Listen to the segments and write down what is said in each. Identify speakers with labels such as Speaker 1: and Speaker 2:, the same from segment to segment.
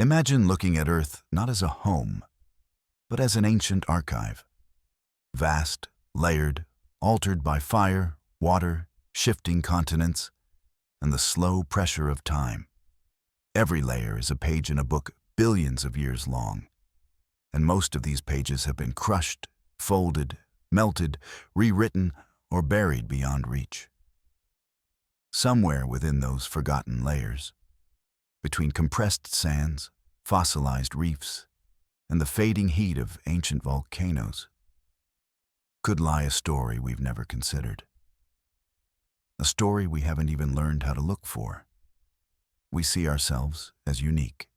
Speaker 1: Imagine looking at Earth not as a home, but as an ancient archive. Vast, layered, altered by fire, water, shifting continents, and the slow pressure of time. Every layer is a page in a book billions of years long, and most of these pages have been crushed, folded, melted, rewritten, or buried beyond reach. Somewhere within those forgotten layers, between compressed sands, fossilized reefs, and the fading heat of ancient volcanoes, could lie a story we've never considered. A story we haven't even learned how to look for. We see ourselves as unique,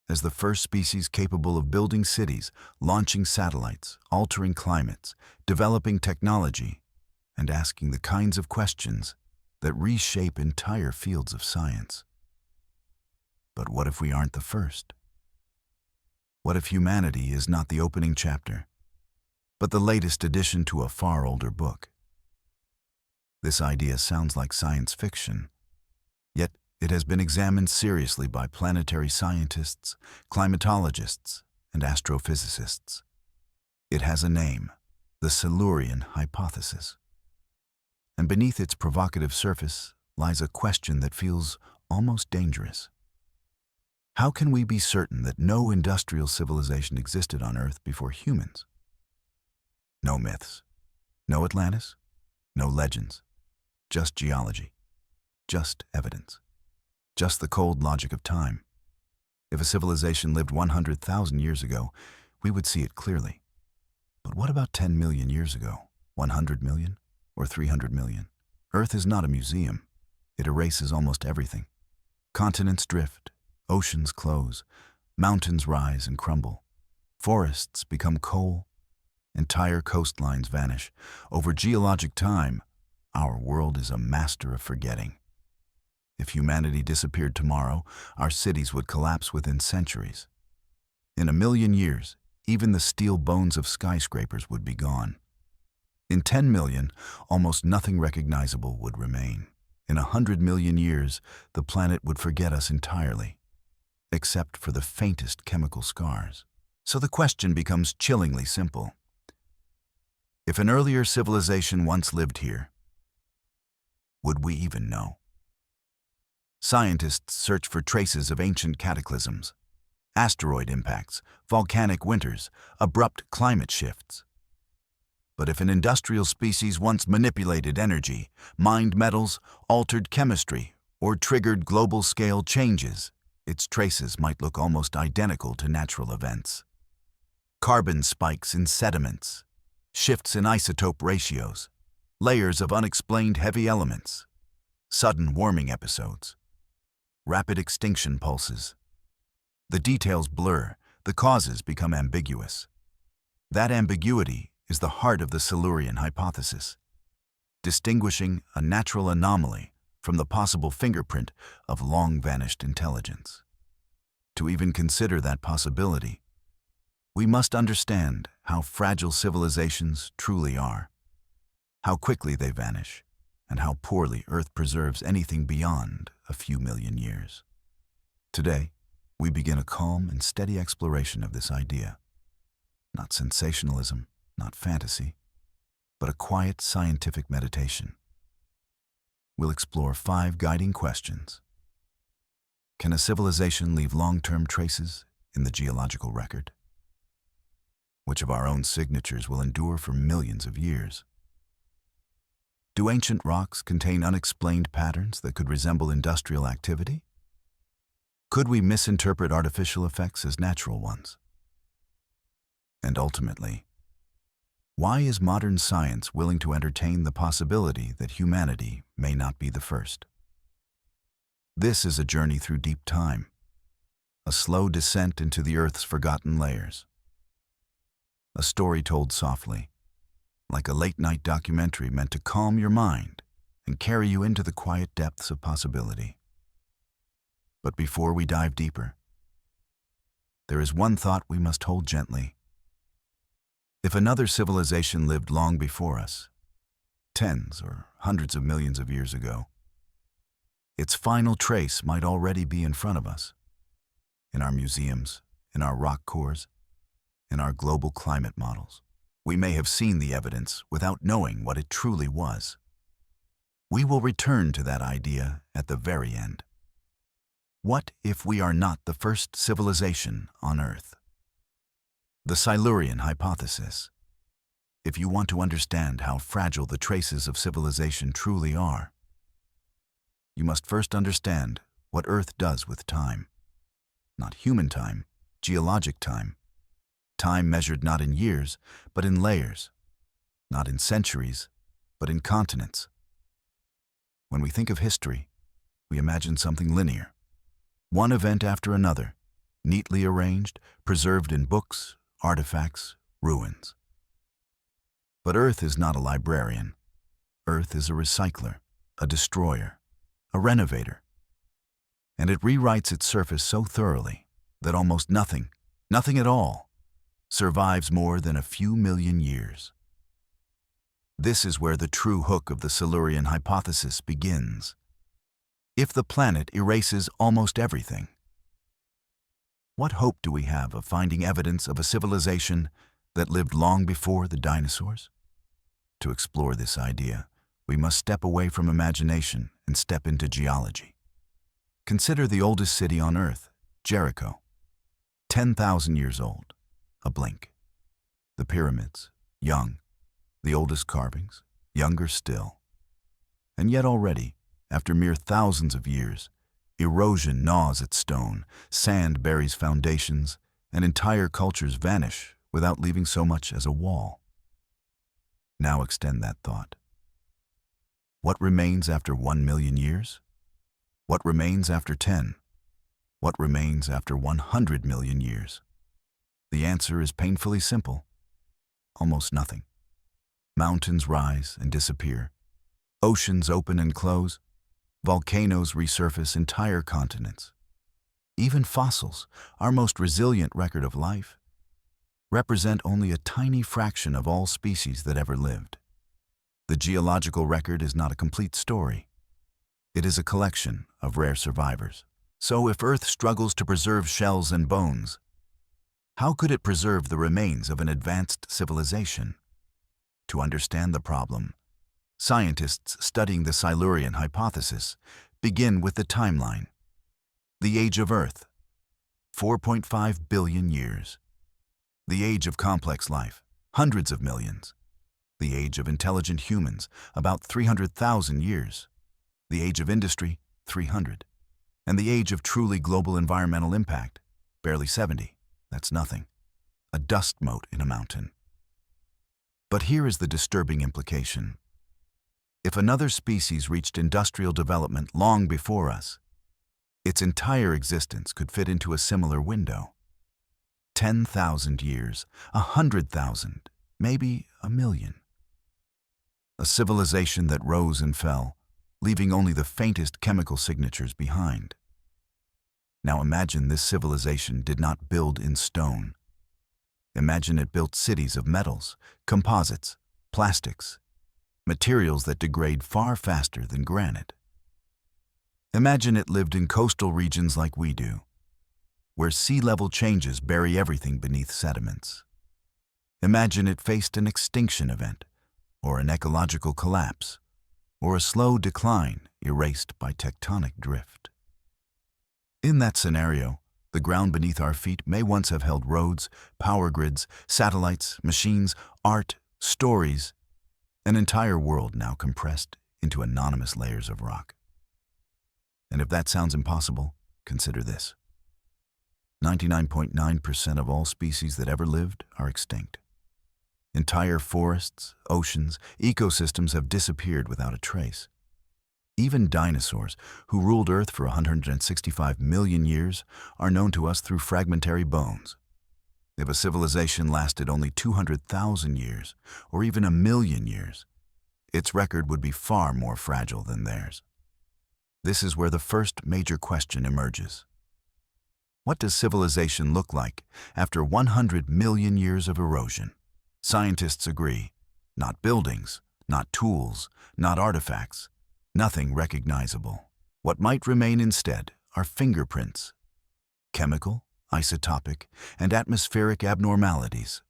Speaker 1: as the first species capable of building cities, launching satellites, altering climates, developing technology, and asking the kinds of questions that reshape entire fields of science. But what if we aren't the first? What if humanity is not the opening chapter, but the latest addition to a far older book? This idea sounds like science fiction, yet it has been examined seriously by planetary scientists, climatologists, and astrophysicists. It has a name, the Silurian Hypothesis. And beneath its provocative surface lies a question that feels almost dangerous. How can we be certain that no industrial civilization existed on Earth before humans? No myths, no Atlantis, no legends, just geology, just evidence, just the cold logic of time. If a civilization lived 100,000 years ago, we would see it clearly. But what about 10 million years ago, 100 million, or 300 million? Earth is not a museum. It erases almost everything. Continents drift, oceans close, mountains rise and crumble, forests become coal, entire coastlines vanish. Over geologic time, our world is a master of forgetting. If humanity disappeared tomorrow, our cities would collapse within centuries. In a million years, even the steel bones of skyscrapers would be gone. In 10 million, almost nothing recognizable would remain. In 100 million years, the planet would forget us entirely, except for the faintest chemical scars. So the question becomes chillingly simple. If an earlier civilization once lived here, would we even know? Scientists search for traces of ancient cataclysms, asteroid impacts, volcanic winters, abrupt climate shifts. But if an industrial species once manipulated energy, mined metals, altered chemistry, or triggered global-scale changes, its traces might look almost identical to natural events. Carbon spikes in sediments, shifts in isotope ratios, layers of unexplained heavy elements, sudden warming episodes, rapid extinction pulses. The details blur, the causes become ambiguous. That ambiguity is the heart of the Silurian hypothesis, distinguishing a natural anomaly from the possible fingerprint of long-vanished intelligence. To even consider that possibility, we must understand how fragile civilizations truly are, how quickly they vanish, and how poorly Earth preserves anything beyond a few million years. Today, we begin a calm and steady exploration of this idea. Not sensationalism, not fantasy, but a quiet scientific meditation. We'll explore 5 guiding questions. Can a civilization leave long-term traces in the geological record? Which of our own signatures will endure for millions of years? Do ancient rocks contain unexplained patterns that could resemble industrial activity? Could we misinterpret artificial effects as natural ones? And ultimately, why is modern science willing to entertain the possibility that humanity may not be the first? This is a journey through deep time, a slow descent into the Earth's forgotten layers. A story told softly, like a late-night documentary meant to calm your mind and carry you into the quiet depths of possibility. But before we dive deeper, there is one thought we must hold gently. If another civilization lived long before us, tens or hundreds of millions of years ago, its final trace might already be in front of us. in our museums, in our rock cores, in our global climate models. We may have seen the evidence without knowing what it truly was. We will return to that idea at the very end. What if we are not the first civilization on Earth? The Silurian Hypothesis. If you want to understand how fragile the traces of civilization truly are, you must first understand what Earth does with time. Not human time, geologic time. Time measured not in years, but in layers. Not in centuries, but in continents. When we think of history, we imagine something linear. One event after another, neatly arranged, preserved in books, artifacts, ruins. But Earth is not a librarian. Earth is a recycler, a destroyer, a renovator. And it rewrites its surface so thoroughly that almost nothing at all, survives more than a few million years. This is where the true hook of the Silurian Hypothesis begins. If the planet erases almost everything, what hope do we have of finding evidence of a civilization that lived long before the dinosaurs? To explore this idea, we must step away from imagination and step into geology. Consider the oldest city on Earth, Jericho. 10,000 years old, a blink. The pyramids, young. The oldest carvings, younger still. And yet already, after mere thousands of years, erosion gnaws at stone, sand buries foundations, and entire cultures vanish without leaving so much as a wall. Now extend that thought. What remains after 1 million years? What remains after 10? What remains after 100 million years? The answer is painfully simple. Almost nothing. Mountains rise and disappear. Oceans open and close. Volcanoes resurface entire continents. Even fossils, our most resilient record of life, represent only a tiny fraction of all species that ever lived. The geological record is not a complete story. It is a collection of rare survivors. So if Earth struggles to preserve shells and bones, how could it preserve the remains of an advanced civilization? To understand the problem, scientists studying the Silurian Hypothesis begin with the timeline. The age of Earth, 4.5 billion years. The age of complex life, hundreds of millions. The age of intelligent humans, about 300,000 years. The age of industry, 300. And the age of truly global environmental impact, barely 70. That's nothing. A dust mote in a mountain. But here is the disturbing implication. If another species reached industrial development long before us, its entire existence could fit into a similar window. 10,000 years, 100,000, maybe a million. A civilization that rose and fell, leaving only the faintest chemical signatures behind. Now imagine this civilization did not build in stone. Imagine it built cities of metals, composites, plastics, materials that degrade far faster than granite. Imagine it lived in coastal regions like we do, where sea level changes bury everything beneath sediments. Imagine it faced an extinction event, or an ecological collapse, or a slow decline erased by tectonic drift. In that scenario, the ground beneath our feet may once have held roads, power grids, satellites, machines, art, stories, an entire world now compressed into anonymous layers of rock. And if that sounds impossible, consider this. 99.9% of all species that ever lived are extinct. Entire forests, oceans, ecosystems have disappeared without a trace. Even dinosaurs, who ruled Earth for 165 million years, are known to us through fragmentary bones. If a civilization lasted only 200,000 years, or even a million years, its record would be far more fragile than theirs. This is where the first major question emerges. What does civilization look like after 100 million years of erosion? Scientists agree, not buildings, not tools, not artifacts, nothing recognizable. What might remain instead are fingerprints. Chemical, isotopic, and atmospheric abnormalities.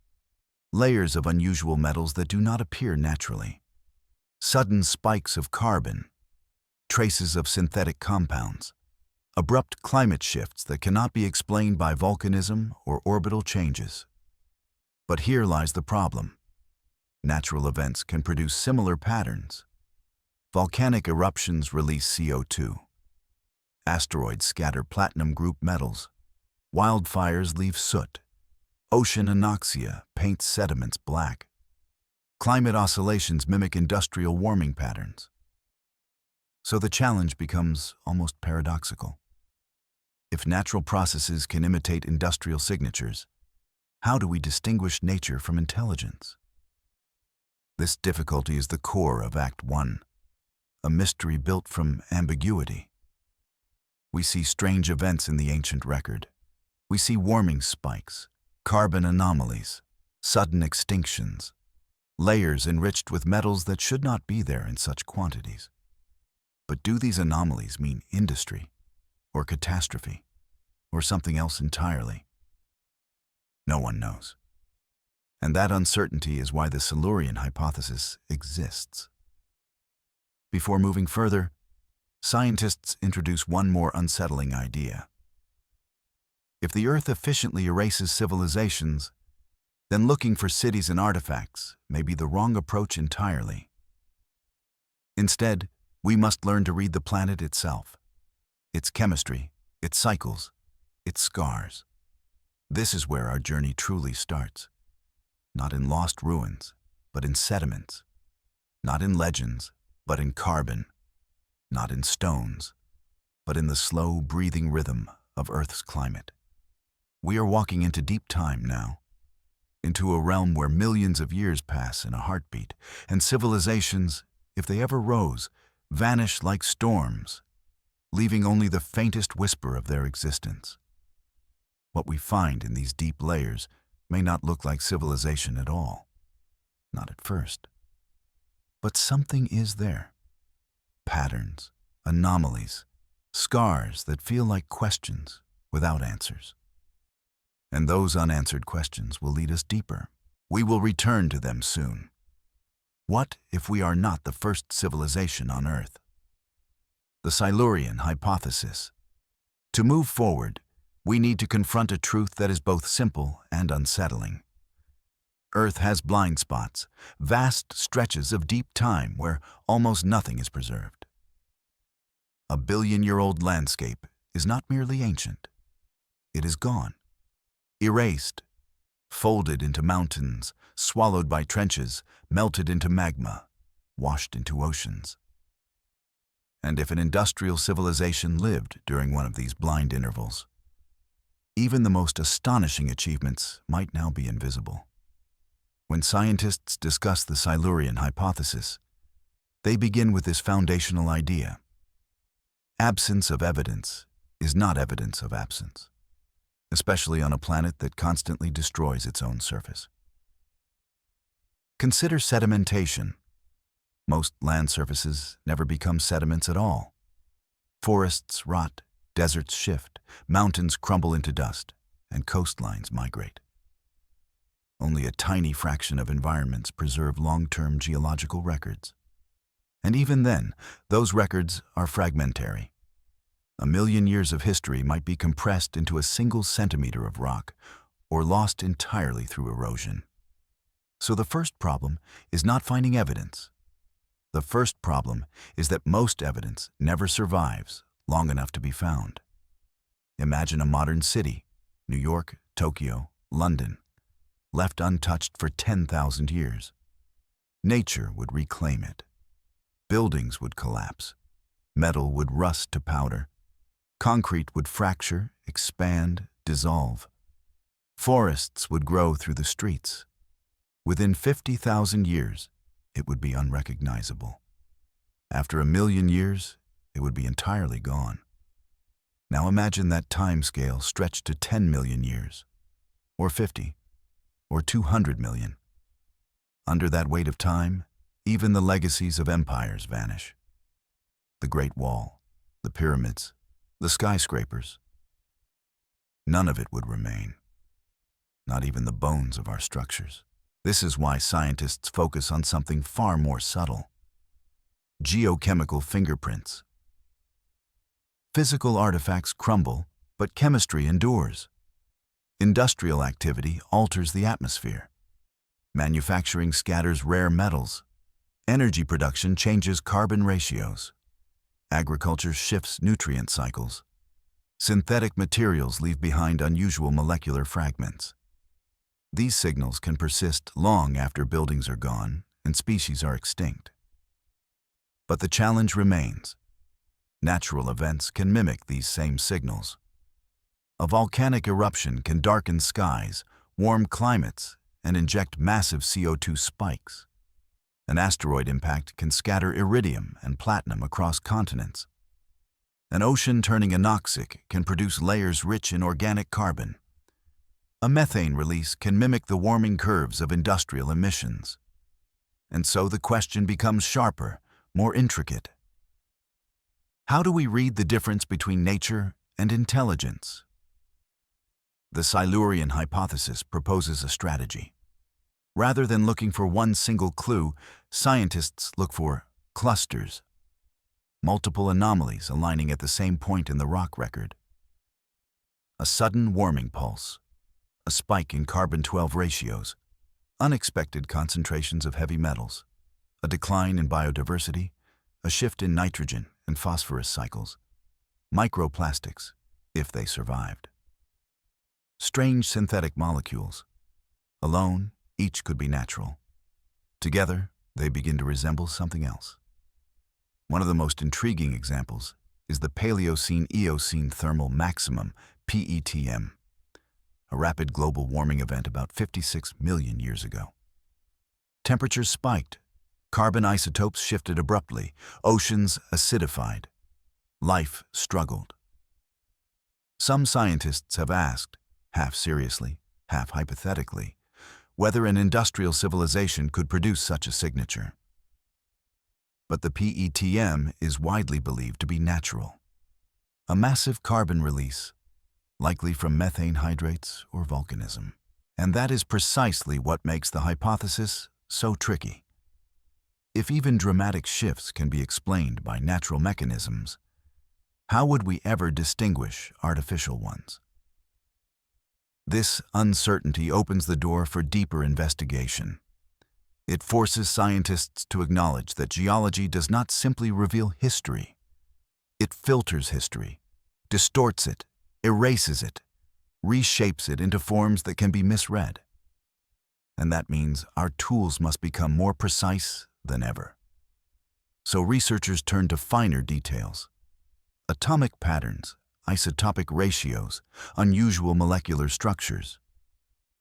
Speaker 1: Layers of unusual metals that do not appear naturally. Sudden spikes of carbon, traces of synthetic compounds, abrupt climate shifts that cannot be explained by volcanism or orbital changes. But here lies the problem. Natural events can produce similar patterns. Volcanic eruptions release CO2. Asteroids scatter platinum group metals. Wildfires leave soot. Ocean anoxia paints sediments black. Climate oscillations mimic industrial warming patterns. So the challenge becomes almost paradoxical. If natural processes can imitate industrial signatures, how do we distinguish nature from intelligence? This difficulty is the core of Act 1, a mystery built from ambiguity. We see strange events in the ancient record. We see warming spikes, carbon anomalies, sudden extinctions, layers enriched with metals that should not be there in such quantities. But do these anomalies mean industry, or catastrophe, or something else entirely? No one knows. And that uncertainty is why the Silurian hypothesis exists. Before moving further, scientists introduce one more unsettling idea. If the Earth efficiently erases civilizations, then looking for cities and artifacts may be the wrong approach entirely. Instead, we must learn to read the planet itself, its chemistry, its cycles, its scars. This is where our journey truly starts. Not in lost ruins, but in sediments. Not in legends, but in carbon. Not in stones, but in the slow breathing rhythm of Earth's climate. We are walking into deep time now, into a realm where millions of years pass in a heartbeat, and civilizations, if they ever rose, vanish like storms, leaving only the faintest whisper of their existence. What we find in these deep layers may not look like civilization at all, not at first. But something is there. Patterns, anomalies, scars that feel like questions without answers. And those unanswered questions will lead us deeper. We will return to them soon. What if we are not the first civilization on Earth? The Silurian Hypothesis. To move forward, we need to confront a truth that is both simple and unsettling. Earth has blind spots, vast stretches of deep time where almost nothing is preserved. A billion-year-old landscape is not merely ancient. It is gone, erased, folded into mountains, swallowed by trenches, melted into magma, washed into oceans. And if an industrial civilization lived during one of these blind intervals, even the most astonishing achievements might now be invisible. When scientists discuss the Silurian hypothesis, they begin with this foundational idea. Absence of evidence is not evidence of absence, especially on a planet that constantly destroys its own surface. Consider sedimentation. Most land surfaces never become sediments at all. Forests rot, deserts shift, mountains crumble into dust, and coastlines migrate. Only a tiny fraction of environments preserve long-term geological records. And even then, those records are fragmentary. 1,000,000 years of history might be compressed into a single centimeter of rock, or lost entirely through erosion. So the first problem is not finding evidence. The first problem is that most evidence never survives long enough to be found. Imagine a modern city, New York, Tokyo, London, left untouched for 10,000 years. Nature would reclaim it. Buildings would collapse. Metal would rust to powder. Concrete would fracture, expand, dissolve. Forests would grow through the streets. Within 50,000 years, it would be unrecognizable. After 1,000,000 years, it would be entirely gone. Now imagine that time scale stretched to 10 million years, or 50, or 200 million. Under that weight of time, even the legacies of empires vanish. The Great Wall, the pyramids, the skyscrapers. none of it would remain, not even the bones of our structures. This is why scientists focus on something far more subtle: geochemical fingerprints. Physical artifacts crumble, but chemistry endures. Industrial activity alters the atmosphere. Manufacturing scatters rare metals. Energy production changes carbon ratios. Agriculture shifts nutrient cycles. Synthetic materials leave behind unusual molecular fragments. These signals can persist long after buildings are gone and species are extinct. But the challenge remains. Natural events can mimic these same signals. A volcanic eruption can darken skies, warm climates, and inject massive CO2 spikes. An asteroid impact can scatter iridium and platinum across continents. An ocean turning anoxic can produce layers rich in organic carbon. A methane release can mimic the warming curves of industrial emissions. And so the question becomes sharper, more intricate. How do we read the difference between nature and intelligence? The Silurian Hypothesis proposes a strategy. Rather than looking for one single clue, scientists look for clusters, multiple anomalies aligning at the same point in the rock record. A sudden warming pulse, a spike in carbon-12 ratios, unexpected concentrations of heavy metals, a decline in biodiversity, a shift in nitrogen and phosphorus cycles, microplastics, if they survived. Strange synthetic molecules. Alone, each could be natural. Together, they begin to resemble something else. One of the most intriguing examples is the Paleocene-Eocene thermal maximum, PETM, a rapid global warming event about 56 million years ago. Temperatures spiked, carbon isotopes shifted abruptly, oceans acidified, life struggled. Some scientists have asked, half seriously, half hypothetically, whether an industrial civilization could produce such a signature. But the PETM is widely believed to be natural. A massive carbon release, likely from methane hydrates or volcanism. And that is precisely what makes the hypothesis so tricky. If even dramatic shifts can be explained by natural mechanisms, how would we ever distinguish artificial ones? This uncertainty opens the door for deeper investigation. It forces scientists to acknowledge that geology does not simply reveal history. It filters history, distorts it, erases it, reshapes it into forms that can be misread. And that means our tools must become more precise than ever. So researchers turn to finer details: atomic patterns, isotopic ratios, unusual molecular structures.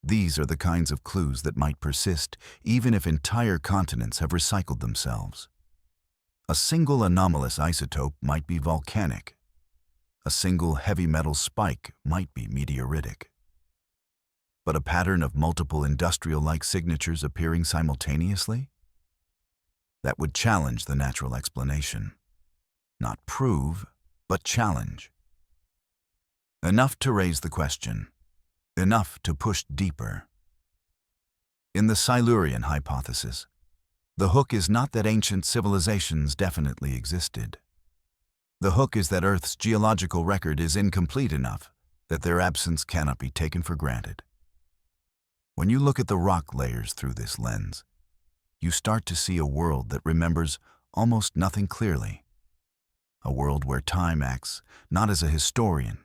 Speaker 1: These are the kinds of clues that might persist even if entire continents have recycled themselves. A single anomalous isotope might be volcanic. A single heavy metal spike might be meteoritic. But a pattern of multiple industrial-like signatures appearing simultaneously? That would challenge the natural explanation. Not prove, but challenge. Enough to raise the question. Enough to push deeper. In the Silurian Hypothesis, the hook is not that ancient civilizations definitely existed. The hook is that Earth's geological record is incomplete enough that their absence cannot be taken for granted. When you look at the rock layers through this lens, you start to see a world that remembers almost nothing clearly. A world where time acts not as a historian,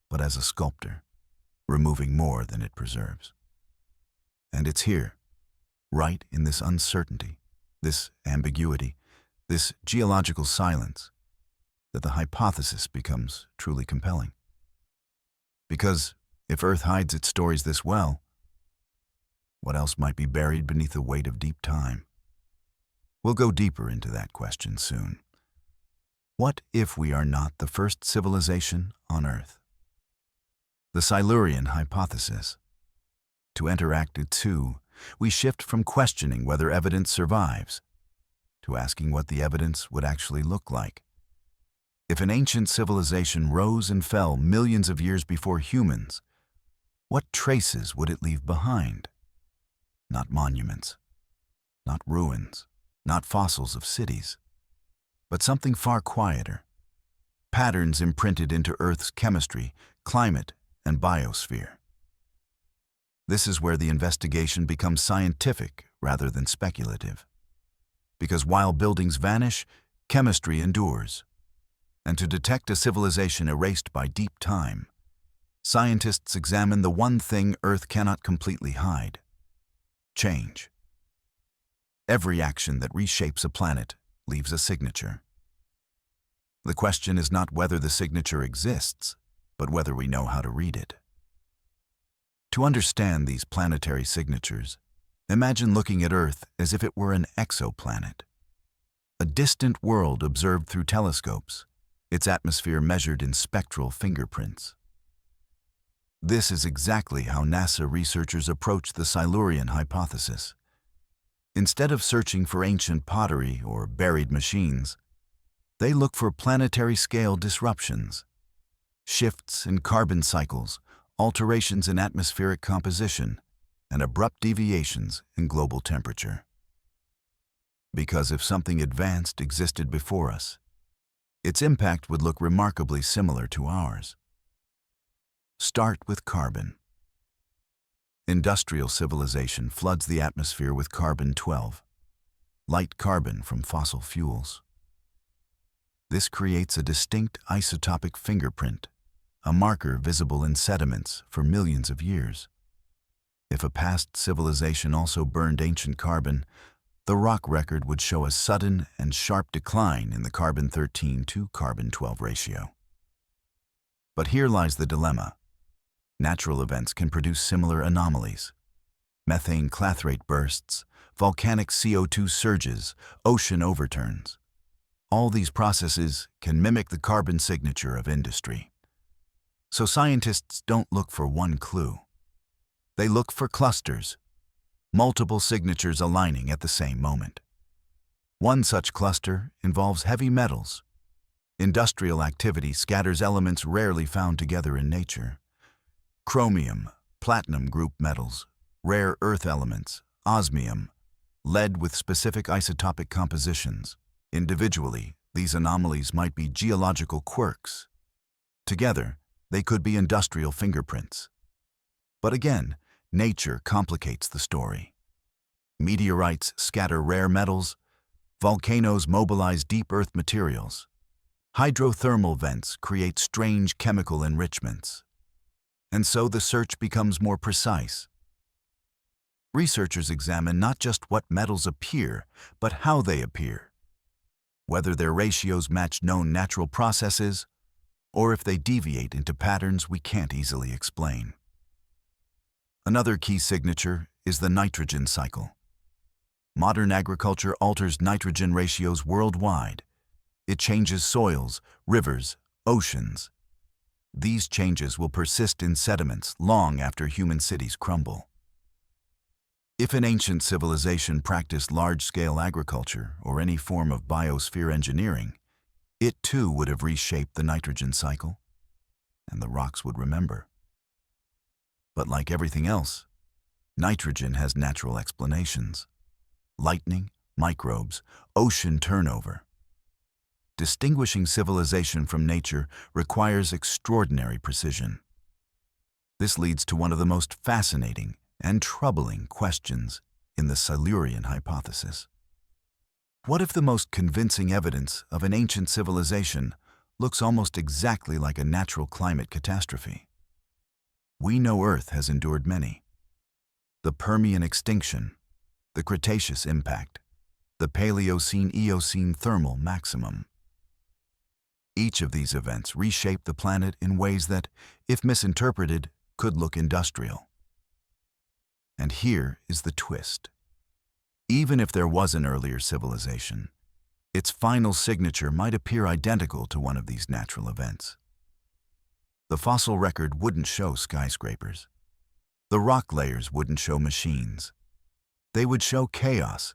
Speaker 1: but as a sculptor, removing more than it preserves. And it's here, right in this uncertainty, this ambiguity, this geological silence, that the hypothesis becomes truly compelling. Because if Earth hides its stories this well, what else might be buried beneath the weight of deep time? We'll go deeper into that question soon. What if we are not the first civilization on Earth? The Silurian Hypothesis. To enter Act 2, we shift from questioning whether evidence survives to asking what the evidence would actually look like. If an ancient civilization rose and fell millions of years before humans, What traces would it leave behind? Not monuments, not ruins, not fossils of cities, but something far quieter. Patterns imprinted into Earth's chemistry, climate, and biosphere. This is where the investigation becomes scientific rather than speculative. Because while buildings vanish, chemistry endures. And to detect a civilization erased by deep time, scientists examine the one thing Earth cannot completely hide: change. Every action that reshapes a planet leaves a signature. The question is not whether the signature exists, but whether we know how to read it. To understand these planetary signatures, imagine looking at Earth as if it were an exoplanet, a distant world observed through telescopes, its atmosphere measured in spectral fingerprints. This is exactly how NASA researchers approach the Silurian Hypothesis. Instead of searching for ancient pottery or buried machines, they look for planetary-scale disruptions, shifts in carbon cycles, alterations in atmospheric composition, and abrupt deviations in global temperature. Because if something advanced existed before us, its impact would look remarkably similar to ours. Start with carbon. Industrial civilization floods the atmosphere with carbon-12, light carbon from fossil fuels. This creates a distinct isotopic fingerprint, a marker visible in sediments for millions of years. If a past civilization also burned ancient carbon, the rock record would show a sudden and sharp decline in the carbon-13 to carbon-12 ratio. But here lies the dilemma. Natural events can produce similar anomalies: methane clathrate bursts, volcanic CO2 surges, ocean overturns. All these processes can mimic the carbon signature of industry. So scientists don't look for one clue. They look for clusters, multiple signatures aligning at the same moment. One such cluster involves heavy metals. Industrial activity scatters elements rarely found together in nature: chromium, platinum group metals, rare earth elements, osmium, lead with specific isotopic compositions. Individually, these anomalies might be geological quirks. Together, they could be industrial fingerprints. But again, nature complicates the story. Meteorites scatter rare metals, volcanoes mobilize deep earth materials, hydrothermal vents create strange chemical enrichments. And so the search becomes more precise. Researchers examine not just what metals appear, but how they appear, whether their ratios match known natural processes, or if they deviate into patterns we can't easily explain. Another key signature is the nitrogen cycle. Modern agriculture alters nitrogen ratios worldwide. It changes soils, rivers, oceans. These changes will persist in sediments long after human cities crumble. If an ancient civilization practiced large-scale agriculture or any form of biosphere engineering, it too would have reshaped the nitrogen cycle, and the rocks would remember. But like everything else, nitrogen has natural explanations: lightning, microbes, ocean turnover. Distinguishing civilization from nature requires extraordinary precision. This leads to one of the most fascinating and troubling questions in the Silurian hypothesis. What if the most convincing evidence of an ancient civilization looks almost exactly like a natural climate catastrophe? We know Earth has endured many: the Permian extinction, the Cretaceous impact, the Paleocene-Eocene thermal maximum. Each of these events reshaped the planet in ways that, if misinterpreted, could look industrial. And here is the twist. Even if there was an earlier civilization, its final signature might appear identical to one of these natural events. The fossil record wouldn't show skyscrapers. The rock layers wouldn't show machines. They would show chaos,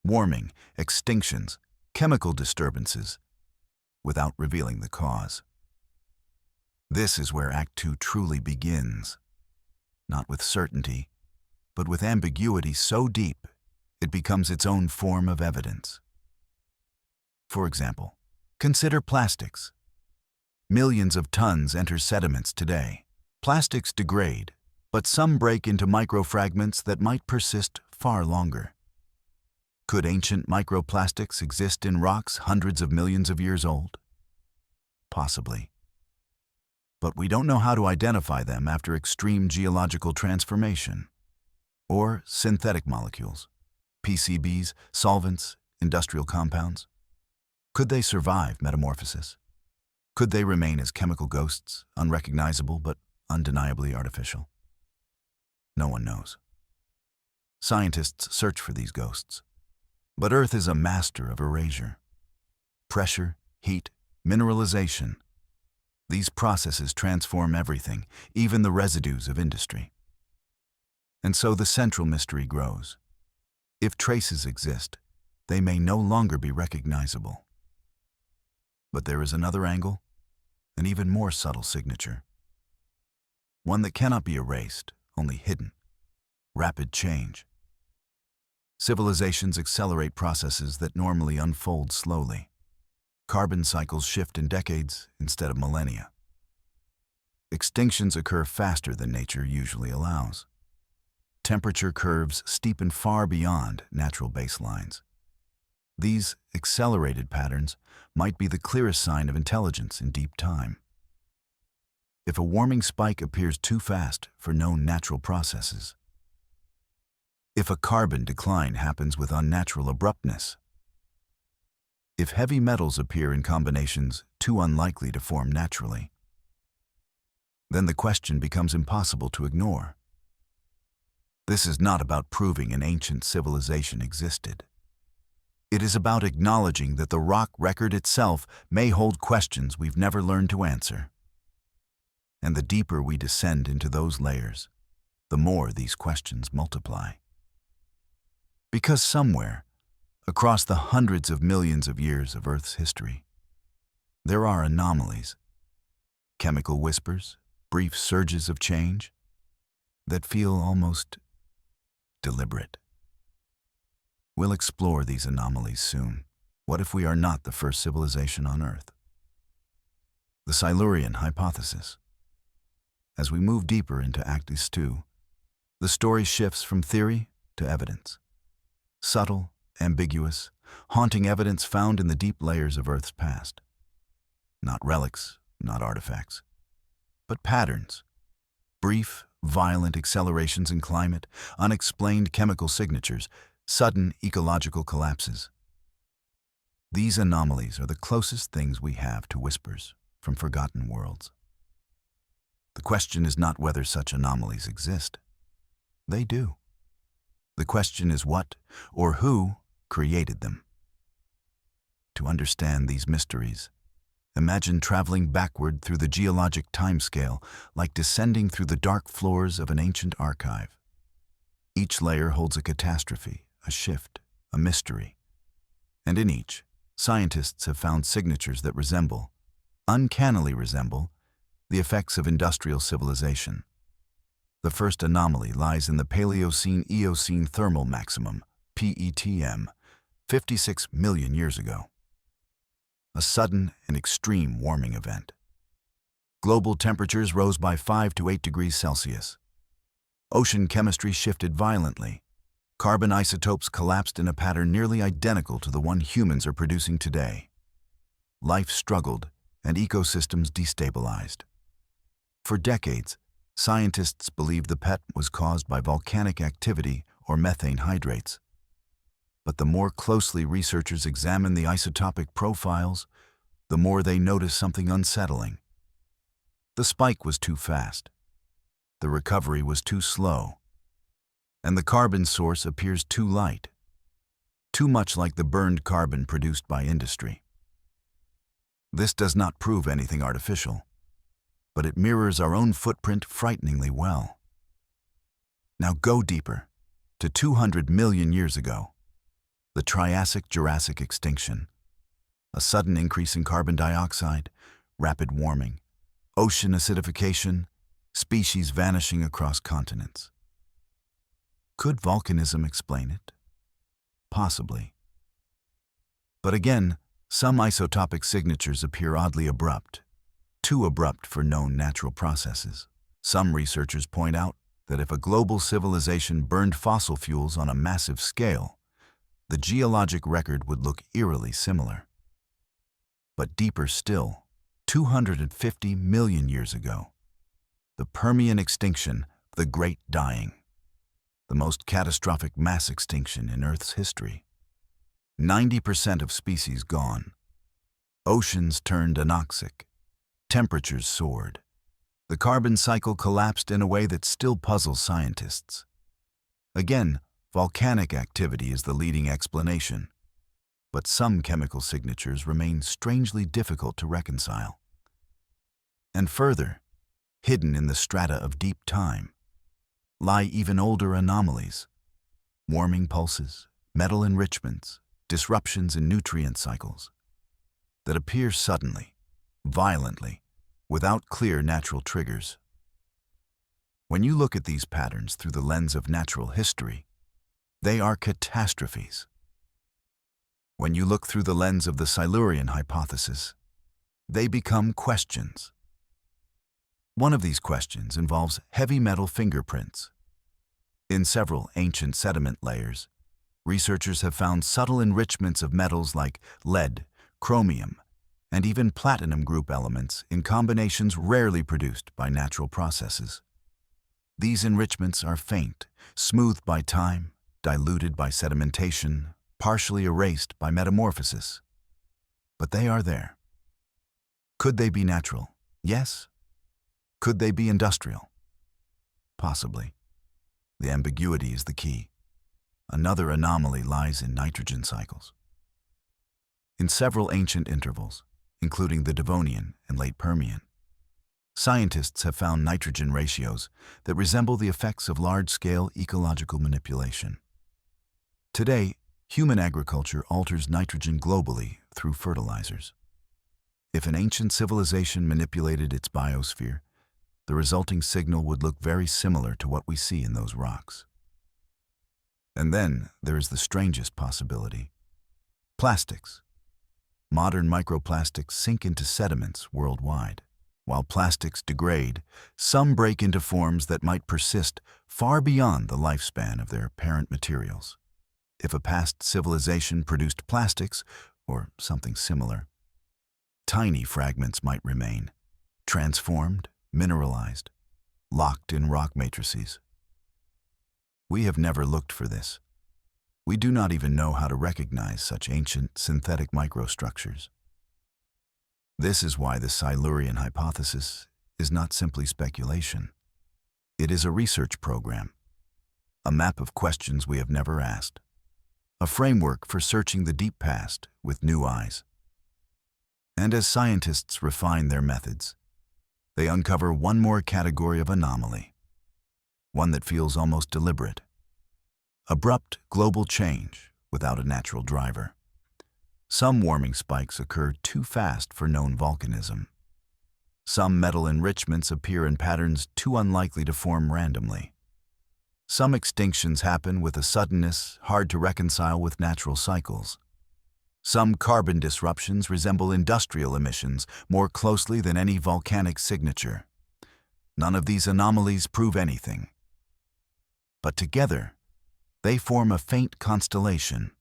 Speaker 1: warming, extinctions, chemical disturbances, without revealing the cause. This is where Act 2 truly begins. not with certainty, but with ambiguity so deep it becomes its own form of evidence. For example, consider plastics. Millions of tons enter sediments today. Plastics degrade, but some break into microfragments that might persist far longer. Could ancient microplastics exist in rocks hundreds of millions of years old? Possibly. But we don't know how to identify them after extreme geological transformation. Or synthetic molecules, PCBs, solvents, industrial compounds. Could they survive metamorphosis? Could they remain as chemical ghosts, unrecognizable but undeniably artificial? No one knows. Scientists search for these ghosts. But Earth is a master of erasure. Pressure, heat, mineralization. These processes transform everything, even the residues of industry. And so the central mystery grows. If traces exist, they may no longer be recognizable. But there is another angle, an even more subtle signature. One that cannot be erased, only hidden. Rapid change. Civilizations accelerate processes that normally unfold slowly. Carbon cycles shift in decades instead of millennia. Extinctions occur faster than nature usually allows. Temperature curves steepen far beyond natural baselines. These accelerated patterns might be the clearest sign of intelligence in deep time. If a warming spike appears too fast for known natural processes, if a carbon decline happens with unnatural abruptness, if heavy metals appear in combinations too unlikely to form naturally, then the question becomes impossible to ignore. This is not about proving an ancient civilization existed. It is about acknowledging that the rock record itself may hold questions we've never learned to answer. And the deeper we descend into those layers, the more these questions multiply. Because somewhere, across the hundreds of millions of years of Earth's history, there are anomalies, chemical whispers, brief surges of change that feel almost deliberate. We'll explore these anomalies soon. What if we are not the first civilization on Earth? The Silurian Hypothesis. As we move deeper into Act 2, the story shifts from theory to evidence. Subtle, ambiguous, haunting evidence found in the deep layers of Earth's past. Not relics, not artifacts, but patterns. Brief, violent accelerations in climate, unexplained chemical signatures, sudden ecological collapses. These anomalies are the closest things we have to whispers from forgotten worlds. The question is not whether such anomalies exist. They do. The question is what or who created them. To understand these mysteries, imagine traveling backward through the geologic timescale like descending through the dark floors of an ancient archive. Each layer holds a catastrophe, a shift, a mystery. And in each, scientists have found signatures that resemble, uncannily resemble, the effects of industrial civilization. The first anomaly lies in the Paleocene-Eocene thermal maximum, PETM, 56 million years ago. A sudden and extreme warming event. Global temperatures rose by 5 to 8 degrees Celsius. Ocean chemistry shifted violently. Carbon isotopes collapsed in a pattern nearly identical to the one humans are producing today. Life struggled and ecosystems destabilized. For decades, scientists believed the PET was caused by volcanic activity or methane hydrates. But the more closely researchers examine the isotopic profiles, the more they notice something unsettling. The spike was too fast. The recovery was too slow. And the carbon source appears too light. Too much like the burned carbon produced by industry. This does not prove anything artificial, but it mirrors our own footprint frighteningly well. Now go deeper, to 200 million years ago. The Triassic-Jurassic extinction. A sudden increase in carbon dioxide, rapid warming, ocean acidification, species vanishing across continents. Could volcanism explain it? Possibly. But again, some isotopic signatures appear oddly abrupt, too abrupt for known natural processes. Some researchers point out that if a global civilization burned fossil fuels on a massive scale, the geologic record would look eerily similar. But deeper still, 250 million years ago, the Permian extinction, the Great Dying, the most catastrophic mass extinction in Earth's history. 90% of species gone. Oceans turned anoxic. Temperatures soared. The carbon cycle collapsed in a way that still puzzles scientists. Again, volcanic activity is the leading explanation, but some chemical signatures remain strangely difficult to reconcile. And further, hidden in the strata of deep time, lie even older anomalies, warming pulses, metal enrichments, disruptions in nutrient cycles, that appear suddenly, violently, without clear natural triggers. When you look at these patterns through the lens of natural history, they are catastrophes. When you look through the lens of the Silurian Hypothesis, they become questions. One of these questions involves heavy metal fingerprints. In several ancient sediment layers, researchers have found subtle enrichments of metals like lead, chromium, and even platinum group elements in combinations rarely produced by natural processes. These enrichments are faint, smoothed by time, diluted by sedimentation, partially erased by metamorphosis. But they are there. Could they be natural? Yes. Could they be industrial? Possibly. The ambiguity is the key. Another anomaly lies in nitrogen cycles. In several ancient intervals, including the Devonian and late Permian, scientists have found nitrogen ratios that resemble the effects of large-scale ecological manipulation. Today, human agriculture alters nitrogen globally through fertilizers. If an ancient civilization manipulated its biosphere, the resulting signal would look very similar to what we see in those rocks. And then there is the strangest possibility: plastics. Modern microplastics sink into sediments worldwide. While plastics degrade, some break into forms that might persist far beyond the lifespan of their parent materials. If a past civilization produced plastics, or something similar, tiny fragments might remain, transformed, mineralized, locked in rock matrices. We have never looked for this. We do not even know how to recognize such ancient synthetic microstructures. This is why the Silurian Hypothesis is not simply speculation. It is a research program, a map of questions we have never asked, a framework for searching the deep past with new eyes. And as scientists refine their methods, they uncover one more category of anomaly, one that feels almost deliberate. Abrupt global change without a natural driver. Some warming spikes occur too fast for known volcanism. Some metal enrichments appear in patterns too unlikely to form randomly. Some extinctions happen with a suddenness hard to reconcile with natural cycles. Some carbon disruptions resemble industrial emissions more closely than any volcanic signature. None of these anomalies prove anything. But together, they form a faint constellation,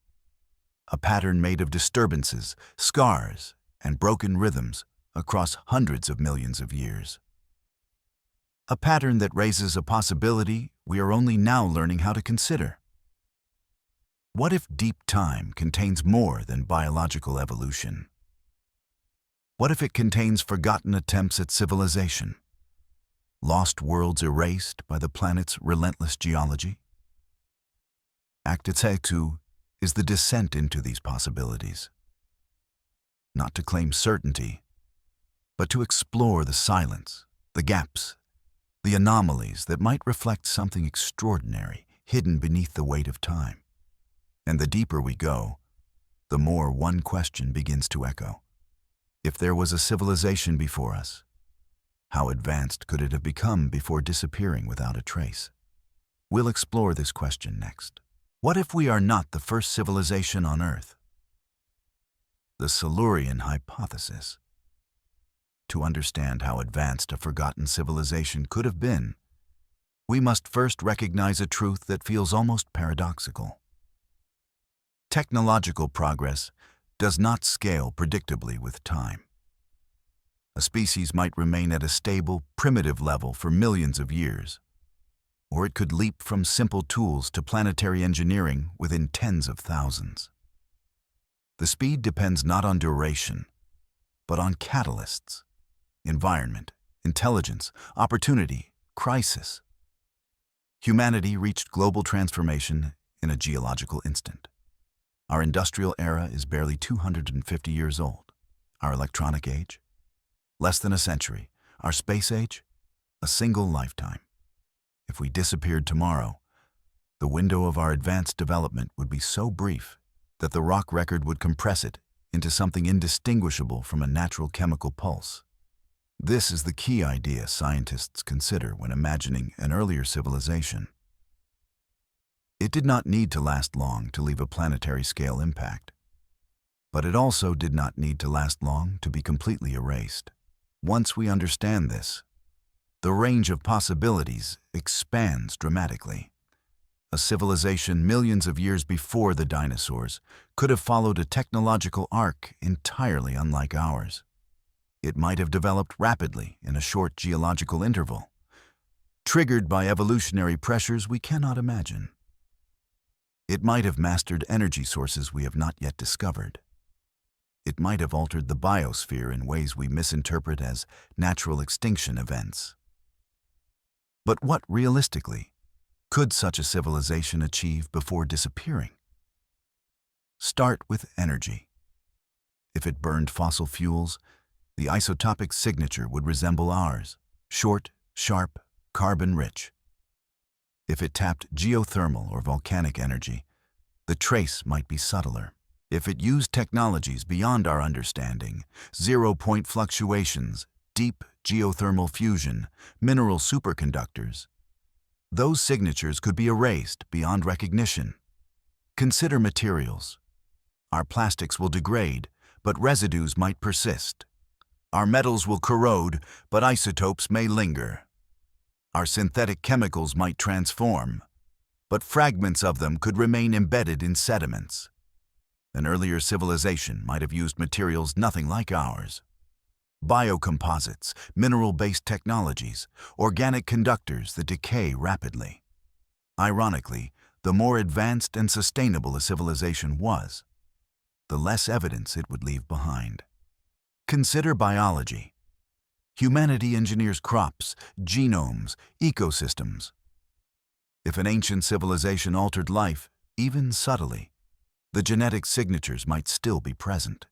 Speaker 1: a pattern made of disturbances, scars, and broken rhythms across hundreds of millions of years. A pattern that raises a possibility we are only now learning how to consider. What if deep time contains more than biological evolution? What if it contains forgotten attempts at civilization? Lost worlds erased by the planet's relentless geology? Actitectu is the descent into these possibilities. Not to claim certainty, but to explore the silence, the gaps, the anomalies that might reflect something extraordinary hidden beneath the weight of time. And the deeper we go, the more one question begins to echo. If there was a civilization before us, How advanced could it have become before disappearing without a trace? We'll explore this question next. What if we are not the first civilization on Earth? The Silurian Hypothesis. To understand how advanced a forgotten civilization could have been, we must first recognize a truth that feels almost paradoxical. Technological progress does not scale predictably with time. A species might remain at a stable, primitive level for millions of years, or it could leap from simple tools to planetary engineering within tens of thousands. The speed depends not on duration, but on catalysts: environment, intelligence, opportunity, crisis. Humanity reached global transformation in a geological instant. Our industrial era is barely 250 years old. Our electronic age? Less than a century. Our space age? A single lifetime. If we disappeared tomorrow, the window of our advanced development would be so brief that the rock record would compress it into something indistinguishable from a natural chemical pulse. This is the key idea scientists consider when imagining an earlier civilization. It did not need to last long to leave a planetary-scale impact, but it also did not need to last long to be completely erased. Once we understand this, the range of possibilities expands dramatically. A civilization millions of years before the dinosaurs could have followed a technological arc entirely unlike ours. It might have developed rapidly in a short geological interval, triggered by evolutionary pressures we cannot imagine. It might have mastered energy sources we have not yet discovered. It might have altered the biosphere in ways we misinterpret as natural extinction events. But what, realistically, could such a civilization achieve before disappearing? Start with energy. If it burned fossil fuels, the isotopic signature would resemble ours: short, sharp, carbon-rich. If it tapped geothermal or volcanic energy, the trace might be subtler. If it used technologies beyond our understanding, zero-point fluctuations, deep geothermal fusion, mineral superconductors, those signatures could be erased beyond recognition. Consider materials. Our plastics will degrade, but residues might persist. Our metals will corrode, but isotopes may linger. Our synthetic chemicals might transform, but fragments of them could remain embedded in sediments. An earlier civilization might have used materials nothing like ours: biocomposites, mineral-based technologies, organic conductors that decay rapidly. Ironically, the more advanced and sustainable a civilization was, the less evidence it would leave behind. Consider biology. Humanity engineers crops, genomes, ecosystems. If an ancient civilization altered life, even subtly, the genetic signatures might still be present.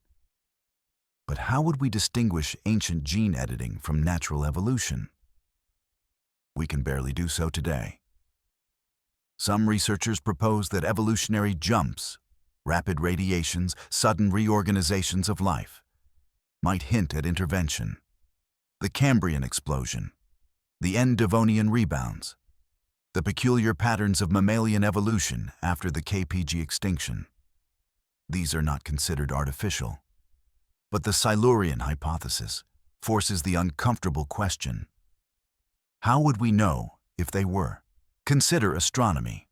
Speaker 1: But how would we distinguish ancient gene editing from natural evolution? We can barely do so today. Some researchers propose that evolutionary jumps, rapid radiations, sudden reorganizations of life, might hint at intervention. The Cambrian explosion, the end Devonian rebounds, the peculiar patterns of mammalian evolution after the KPG extinction. These are not considered artificial. But the Silurian Hypothesis forces the uncomfortable question: how would we know if they were? Consider astronomy.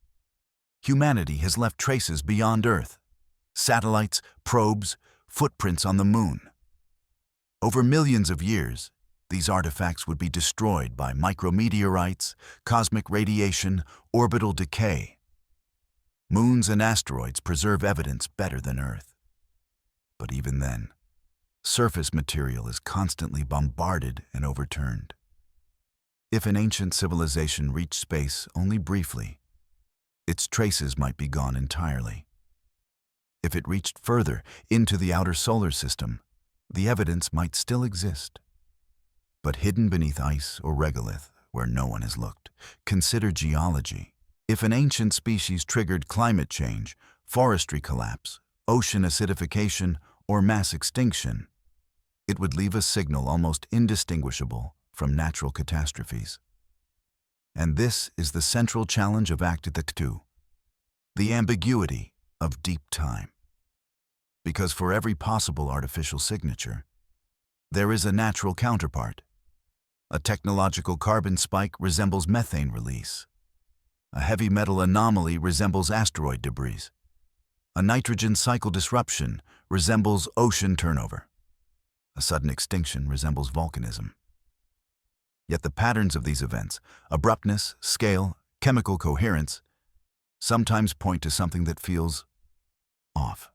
Speaker 1: Humanity has left traces beyond Earth: satellites, probes, footprints on the moon. Over millions of years, these artifacts would be destroyed by micrometeorites, cosmic radiation, orbital decay. Moons and asteroids preserve evidence better than Earth. But even then, surface material is constantly bombarded and overturned. If an ancient civilization reached space only briefly, its traces might be gone entirely. If it reached further into the outer solar system, the evidence might still exist. But hidden beneath ice or regolith, where no one has looked, consider geology. If an ancient species triggered climate change, forestry collapse, ocean acidification, or mass extinction, it would leave a signal almost indistinguishable from natural catastrophes. And this is the central challenge of Act 2, the ambiguity of deep time. Because for every possible artificial signature, there is a natural counterpart. A technological carbon spike resembles methane release. A heavy metal anomaly resembles asteroid debris. A nitrogen cycle disruption resembles ocean turnover. A sudden extinction resembles volcanism. Yet the patterns of these events, abruptness, scale, chemical coherence, sometimes point to something that feels off.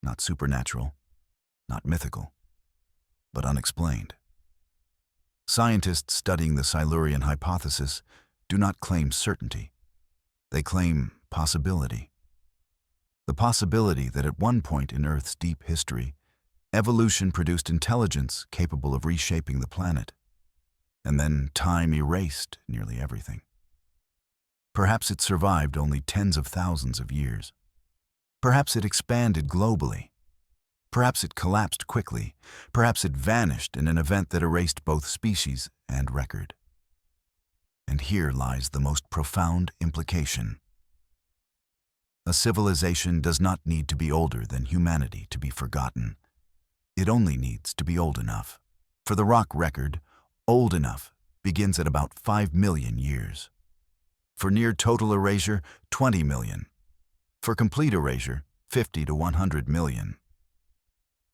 Speaker 1: Not supernatural, not mythical, but unexplained. Scientists studying the Silurian Hypothesis do not claim certainty. They claim possibility. The possibility that at one point in Earth's deep history, evolution produced intelligence capable of reshaping the planet, and then time erased nearly everything. Perhaps it survived only tens of thousands of years. Perhaps it expanded globally. Perhaps it collapsed quickly. Perhaps it vanished in an event that erased both species and record. And here lies the most profound implication. A civilization does not need to be older than humanity to be forgotten. It only needs to be old enough. For the rock record, old enough begins at about 5 million years. For near total erasure, 20 million. For complete erasure, 50 to 100 million.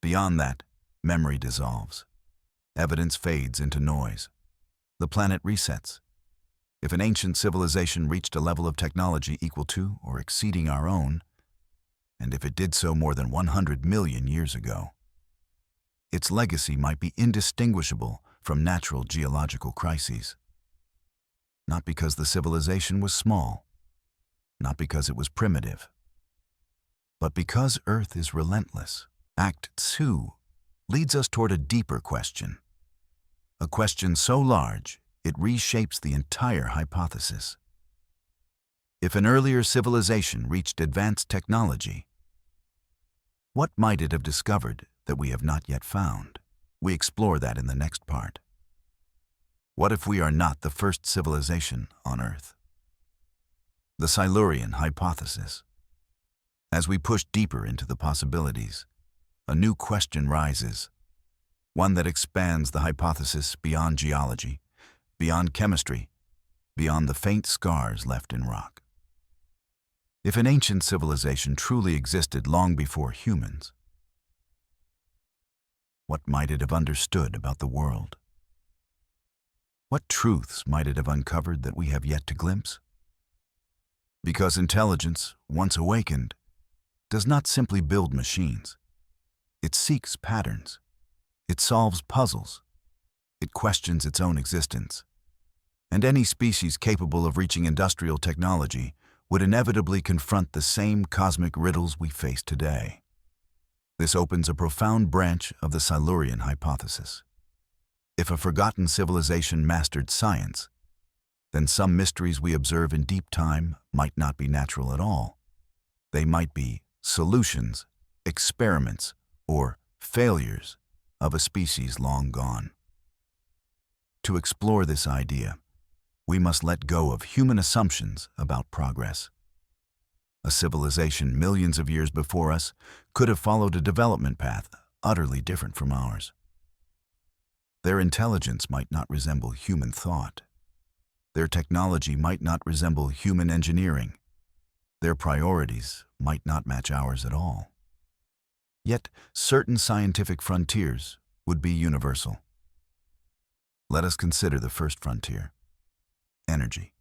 Speaker 1: Beyond that, memory dissolves. Evidence fades into noise. The planet resets. If an ancient civilization reached a level of technology equal to or exceeding our own, and if it did so more than 100 million years ago, its legacy might be indistinguishable from natural geological crises. Not because the civilization was small, not because it was primitive, but because Earth is relentless. Act 2 leads us toward a deeper question. A question so large, it reshapes the entire hypothesis. If an earlier civilization reached advanced technology, what might it have discovered that we have not yet found? We explore that in the next part. What if we are not the first civilization on Earth? The Silurian Hypothesis. As we push deeper into the possibilities, a new question rises, one that expands the hypothesis beyond geology, beyond chemistry, beyond the faint scars left in rock. If an ancient civilization truly existed long before humans, what might it have understood about the world? What truths might it have uncovered that we have yet to glimpse? Because intelligence, once awakened, does not simply build machines. It seeks patterns. It solves puzzles. It questions its own existence. And any species capable of reaching industrial technology would inevitably confront the same cosmic riddles we face today. This opens a profound branch of the Silurian Hypothesis. If a forgotten civilization mastered science, then some mysteries we observe in deep time might not be natural at all. They might be solutions, experiments, or failures of a species long gone. To explore this idea, we must let go of human assumptions about progress. A civilization millions of years before us could have followed a development path utterly different from ours. Their intelligence might not resemble human thought. Their technology might not resemble human engineering. Their priorities might not match ours at all. Yet, certain scientific frontiers would be universal. Let us consider the first frontier: energy.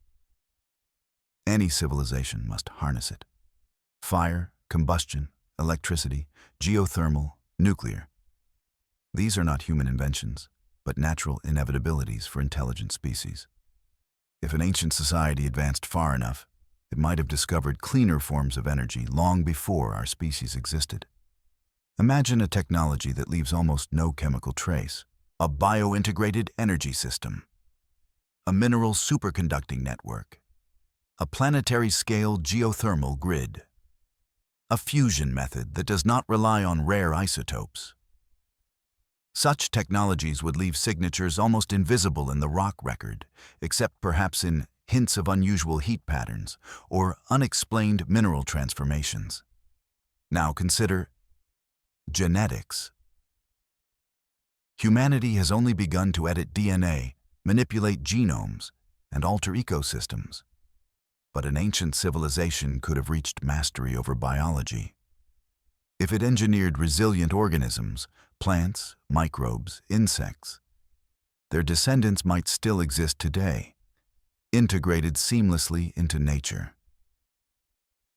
Speaker 1: Any civilization must harness it. Fire, combustion, electricity, geothermal, nuclear. These are not human inventions, but natural inevitabilities for intelligent species. If an ancient society advanced far enough, it might have discovered cleaner forms of energy long before our species existed. Imagine a technology that leaves almost no chemical trace, a biointegrated energy system, a mineral superconducting network, a planetary-scale geothermal grid, a fusion method that does not rely on rare isotopes. Such technologies would leave signatures almost invisible in the rock record, except perhaps in hints of unusual heat patterns or unexplained mineral transformations. Now consider genetics. Humanity has only begun to edit DNA, manipulate genomes, and alter ecosystems. But an ancient civilization could have reached mastery over biology. If it engineered resilient organisms, plants, microbes, insects, their descendants might still exist today, integrated seamlessly into nature.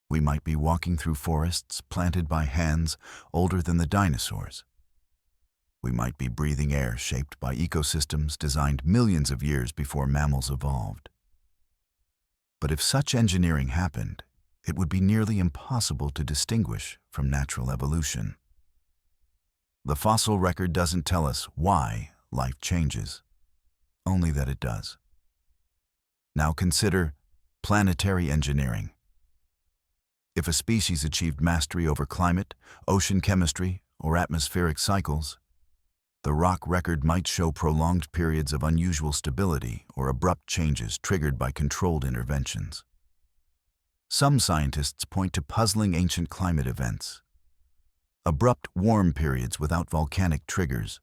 Speaker 1: We might be walking through forests planted by hands older than the dinosaurs. We might be breathing air shaped by ecosystems designed millions of years before mammals evolved. But if such engineering happened, it would be nearly impossible to distinguish from natural evolution. The fossil record doesn't tell us why life changes, only that it does. Now consider planetary engineering. If a species achieved mastery over climate, ocean chemistry, or atmospheric cycles, the rock record might show prolonged periods of unusual stability or abrupt changes triggered by controlled interventions. Some scientists point to puzzling ancient climate events. Abrupt warm periods without volcanic triggers,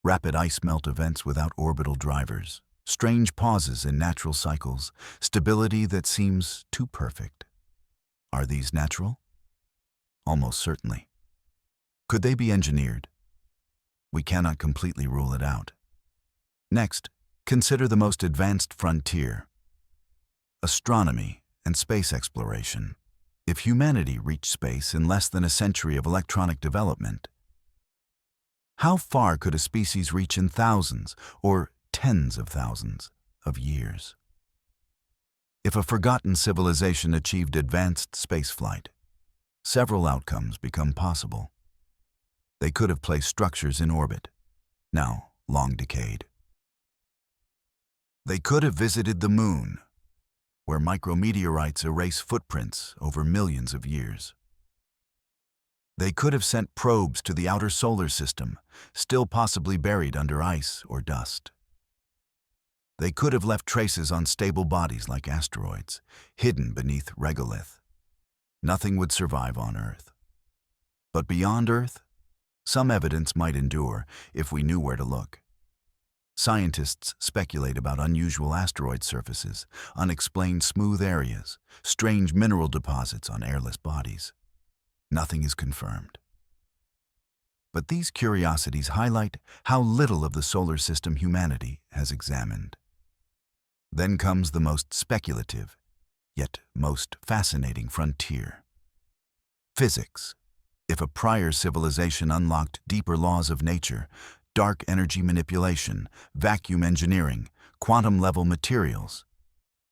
Speaker 1: rapid ice melt events without orbital drivers, strange pauses in natural cycles, stability that seems too perfect. Are these natural? Almost certainly. Could they be engineered? We cannot completely rule it out. Next, consider the most advanced frontier: astronomy and space exploration. If humanity reached space in less than a century of electronic development, how far could a species reach in thousands or tens of thousands of years? If a forgotten civilization achieved advanced spaceflight, several outcomes become possible. They could have placed structures in orbit, now long decayed. They could have visited the moon, where micrometeorites erase footprints over millions of years. They could have sent probes to the outer solar system, still possibly buried under ice or dust. They could have left traces on stable bodies like asteroids, hidden beneath regolith. Nothing would survive on Earth. But beyond Earth, some evidence might endure if we knew where to look. Scientists speculate about unusual asteroid surfaces, unexplained smooth areas, strange mineral deposits on airless bodies. Nothing is confirmed. But these curiosities highlight how little of the solar system humanity has examined. Then comes the most speculative, yet most fascinating frontier: physics. If a prior civilization unlocked deeper laws of nature, dark energy manipulation, vacuum engineering, quantum-level materials,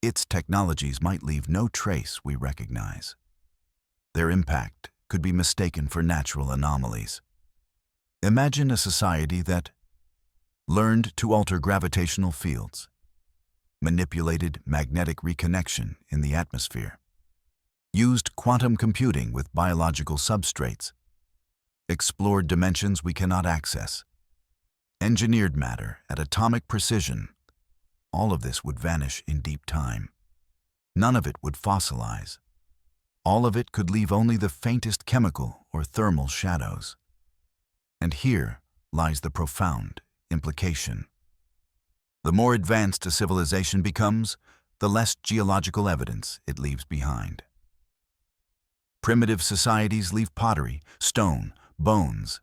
Speaker 1: its technologies might leave no trace we recognize. Their impact could be mistaken for natural anomalies. Imagine a society that learned to alter gravitational fields, manipulated magnetic reconnection in the atmosphere, used quantum computing with biological substrates, explored dimensions we cannot access, engineered matter at atomic precision. All of this would vanish in deep time. None of it would fossilize. All of it could leave only the faintest chemical or thermal shadows. And here lies the profound implication. The more advanced a civilization becomes, the less geological evidence it leaves behind. Primitive societies leave pottery, stone, bones.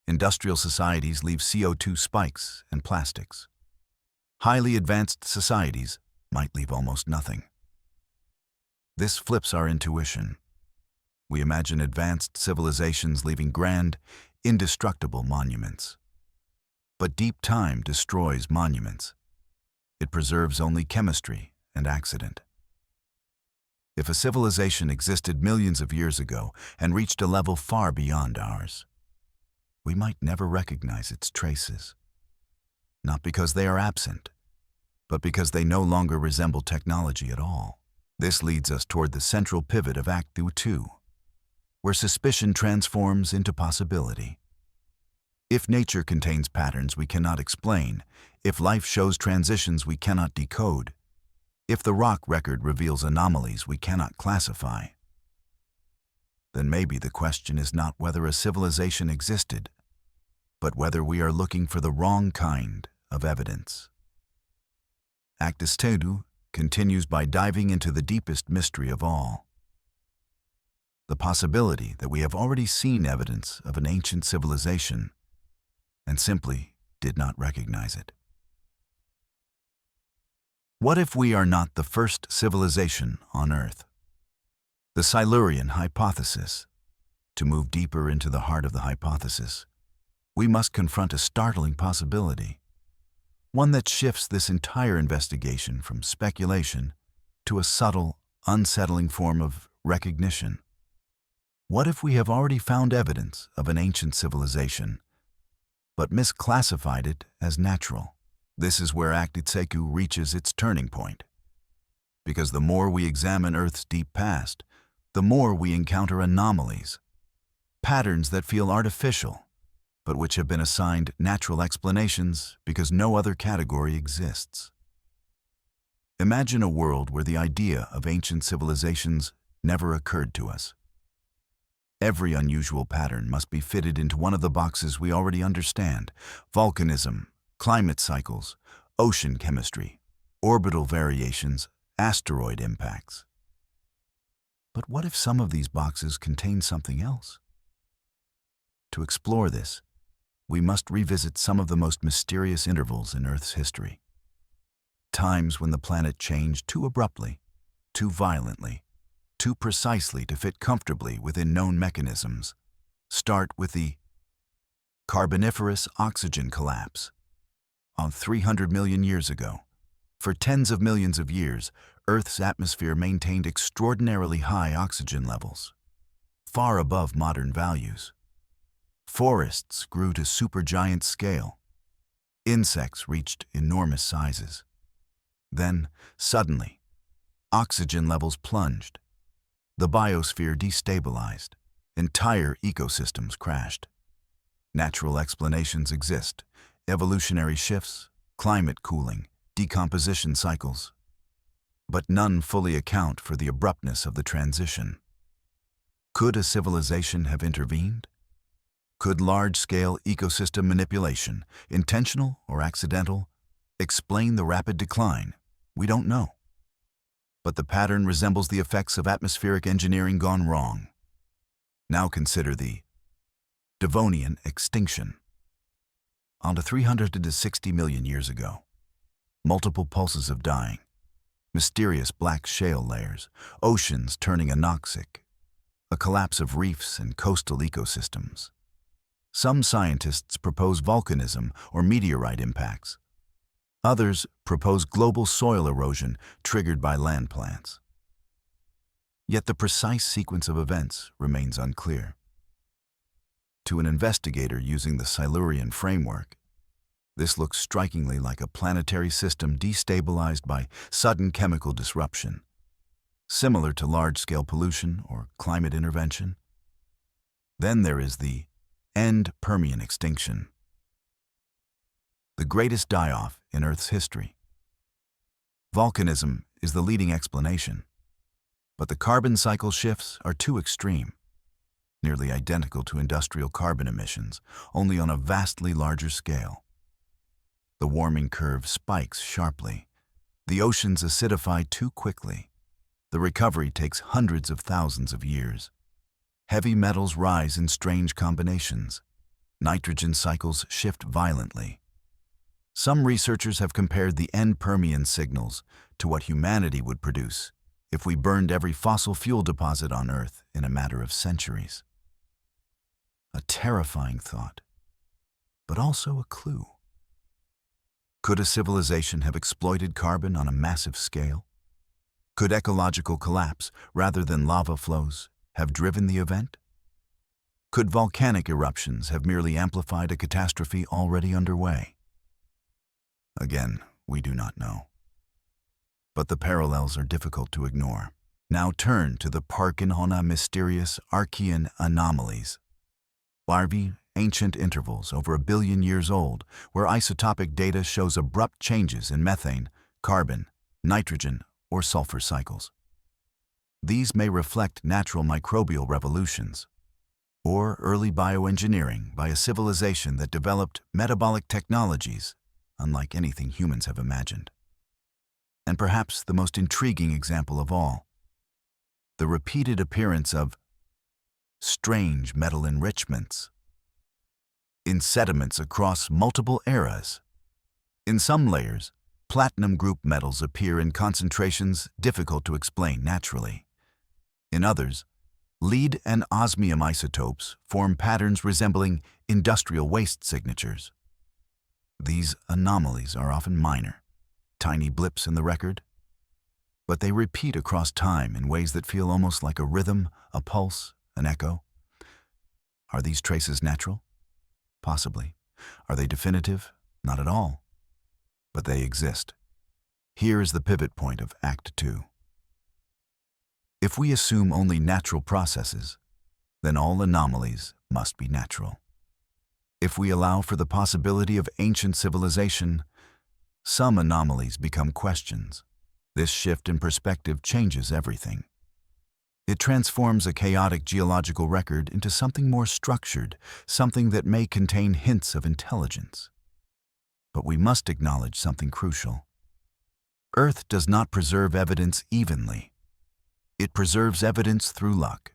Speaker 1: Industrial societies leave CO2 spikes and plastics. Highly advanced societies might leave almost nothing. This flips our intuition. We imagine advanced civilizations leaving grand, indestructible monuments. But deep time destroys monuments. It preserves only chemistry and accident. If a civilization existed millions of years ago and reached a level far beyond ours, we might never recognize its traces. Not because they are absent, but because they no longer resemble technology at all. This leads us toward the central pivot of Act 2, where suspicion transforms into possibility. If nature contains patterns we cannot explain, if life shows transitions we cannot decode, if the rock record reveals anomalies we cannot classify, then maybe the question is not whether a civilization existed, but whether we are looking for the wrong kind of evidence. Actus Tedu continues by diving into the deepest mystery of all, the possibility that we have already seen evidence of an ancient civilization and simply did not recognize it. What if we are not the first civilization on Earth? The Silurian Hypothesis. To move deeper into the heart of the hypothesis, we must confront a startling possibility, one that shifts this entire investigation from speculation to a subtle, unsettling form of recognition. What if we have already found evidence of an ancient civilization, but misclassified it as natural? This is where Akitseku reaches its turning point. Because the more we examine Earth's deep past, the more we encounter anomalies, patterns that feel artificial, but which have been assigned natural explanations because no other category exists. Imagine a world where the idea of ancient civilizations never occurred to us. Every unusual pattern must be fitted into one of the boxes we already understand: volcanism, climate cycles, ocean chemistry, orbital variations, asteroid impacts. But what if some of these boxes contain something else? To explore this, we must revisit some of the most mysterious intervals in Earth's history. Times when the planet changed too abruptly, too violently, too precisely to fit comfortably within known mechanisms. Start with the Carboniferous oxygen collapse. On 300 million years ago, for tens of millions of years, Earth's atmosphere maintained extraordinarily high oxygen levels, far above modern values. Forests grew to supergiant scale. Insects reached enormous sizes. Then, suddenly, oxygen levels plunged. The biosphere destabilized. Entire ecosystems crashed. Natural explanations exist: evolutionary shifts, climate cooling, decomposition cycles. But none fully account for the abruptness of the transition. Could a civilization have intervened? Could large-scale ecosystem manipulation, intentional or accidental, explain the rapid decline? We don't know. But the pattern resembles the effects of atmospheric engineering gone wrong. Now consider the Devonian extinction. On to 360 million years ago, multiple pulses of dying, mysterious black shale layers, oceans turning anoxic, a collapse of reefs and coastal ecosystems. Some scientists propose volcanism or meteorite impacts. Others propose global soil erosion triggered by land plants. Yet the precise sequence of events remains unclear. To an investigator using the Silurian framework, this looks strikingly like a planetary system destabilized by sudden chemical disruption, similar to large-scale pollution or climate intervention. Then there is the end Permian extinction, the greatest die-off in Earth's history. Volcanism is the leading explanation, but the carbon cycle shifts are too extreme, nearly identical to industrial carbon emissions, only on a vastly larger scale. The warming curve spikes sharply. The oceans acidify too quickly. The recovery takes hundreds of thousands of years. Heavy metals rise in strange combinations. Nitrogen cycles shift violently. Some researchers have compared the end Permian signals to what humanity would produce if we burned every fossil fuel deposit on Earth in a matter of centuries. A terrifying thought, but also a clue. Could a civilization have exploited carbon on a massive scale? Could ecological collapse, rather than lava flows, have driven the event? Could volcanic eruptions have merely amplified a catastrophe already underway? Again, we do not know. But the parallels are difficult to ignore. Now turn to the Parkinhona mysterious Archean anomalies. Larvae ancient intervals over 1 billion years old, where isotopic data shows abrupt changes in methane, carbon, nitrogen, or sulfur cycles. These may reflect natural microbial revolutions, or early bioengineering by a civilization that developed metabolic technologies unlike anything humans have imagined. And perhaps the most intriguing example of all, the repeated appearance of strange metal enrichments in sediments across multiple eras. In some layers, platinum group metals appear in concentrations difficult to explain naturally. In others, lead and osmium isotopes form patterns resembling industrial waste signatures. These anomalies are often minor, tiny blips in the record, but they repeat across time in ways that feel almost like a rhythm, a pulse, an echo. Are these traces natural? Possibly. Are they definitive? Not at all. But they exist. Here is the pivot point of Act 2. If we assume only natural processes, then all anomalies must be natural. If we allow for the possibility of ancient civilization, some anomalies become questions. This shift in perspective changes everything. It transforms a chaotic geological record into something more structured, something that may contain hints of intelligence. But we must acknowledge something crucial. Earth does not preserve evidence evenly. It preserves evidence through luck.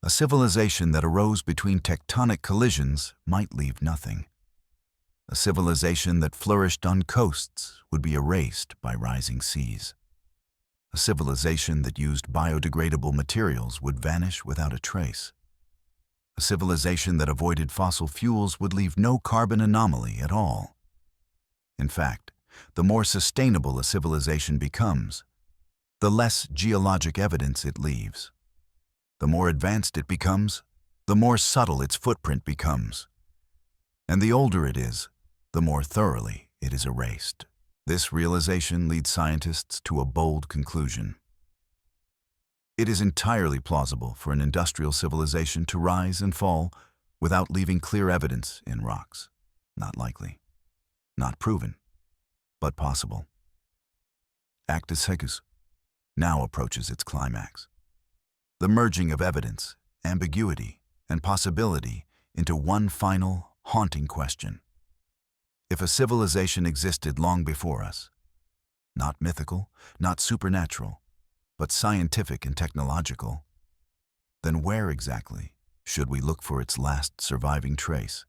Speaker 1: A civilization that arose between tectonic collisions might leave nothing. A civilization that flourished on coasts would be erased by rising seas. A civilization that used biodegradable materials would vanish without a trace. A civilization that avoided fossil fuels would leave no carbon anomaly at all. In fact, the more sustainable a civilization becomes, the less geologic evidence it leaves. The more advanced it becomes, the more subtle its footprint becomes. And the older it is, the more thoroughly it is erased. This realization leads scientists to a bold conclusion. It is entirely plausible for an industrial civilization to rise and fall without leaving clear evidence in rocks. Not likely. Not proven. But possible. Act 2 now approaches its climax. The merging of evidence, ambiguity, and possibility into one final, haunting question. If a civilization existed long before us, not mythical, not supernatural, but scientific and technological, then where exactly should we look for its last surviving trace?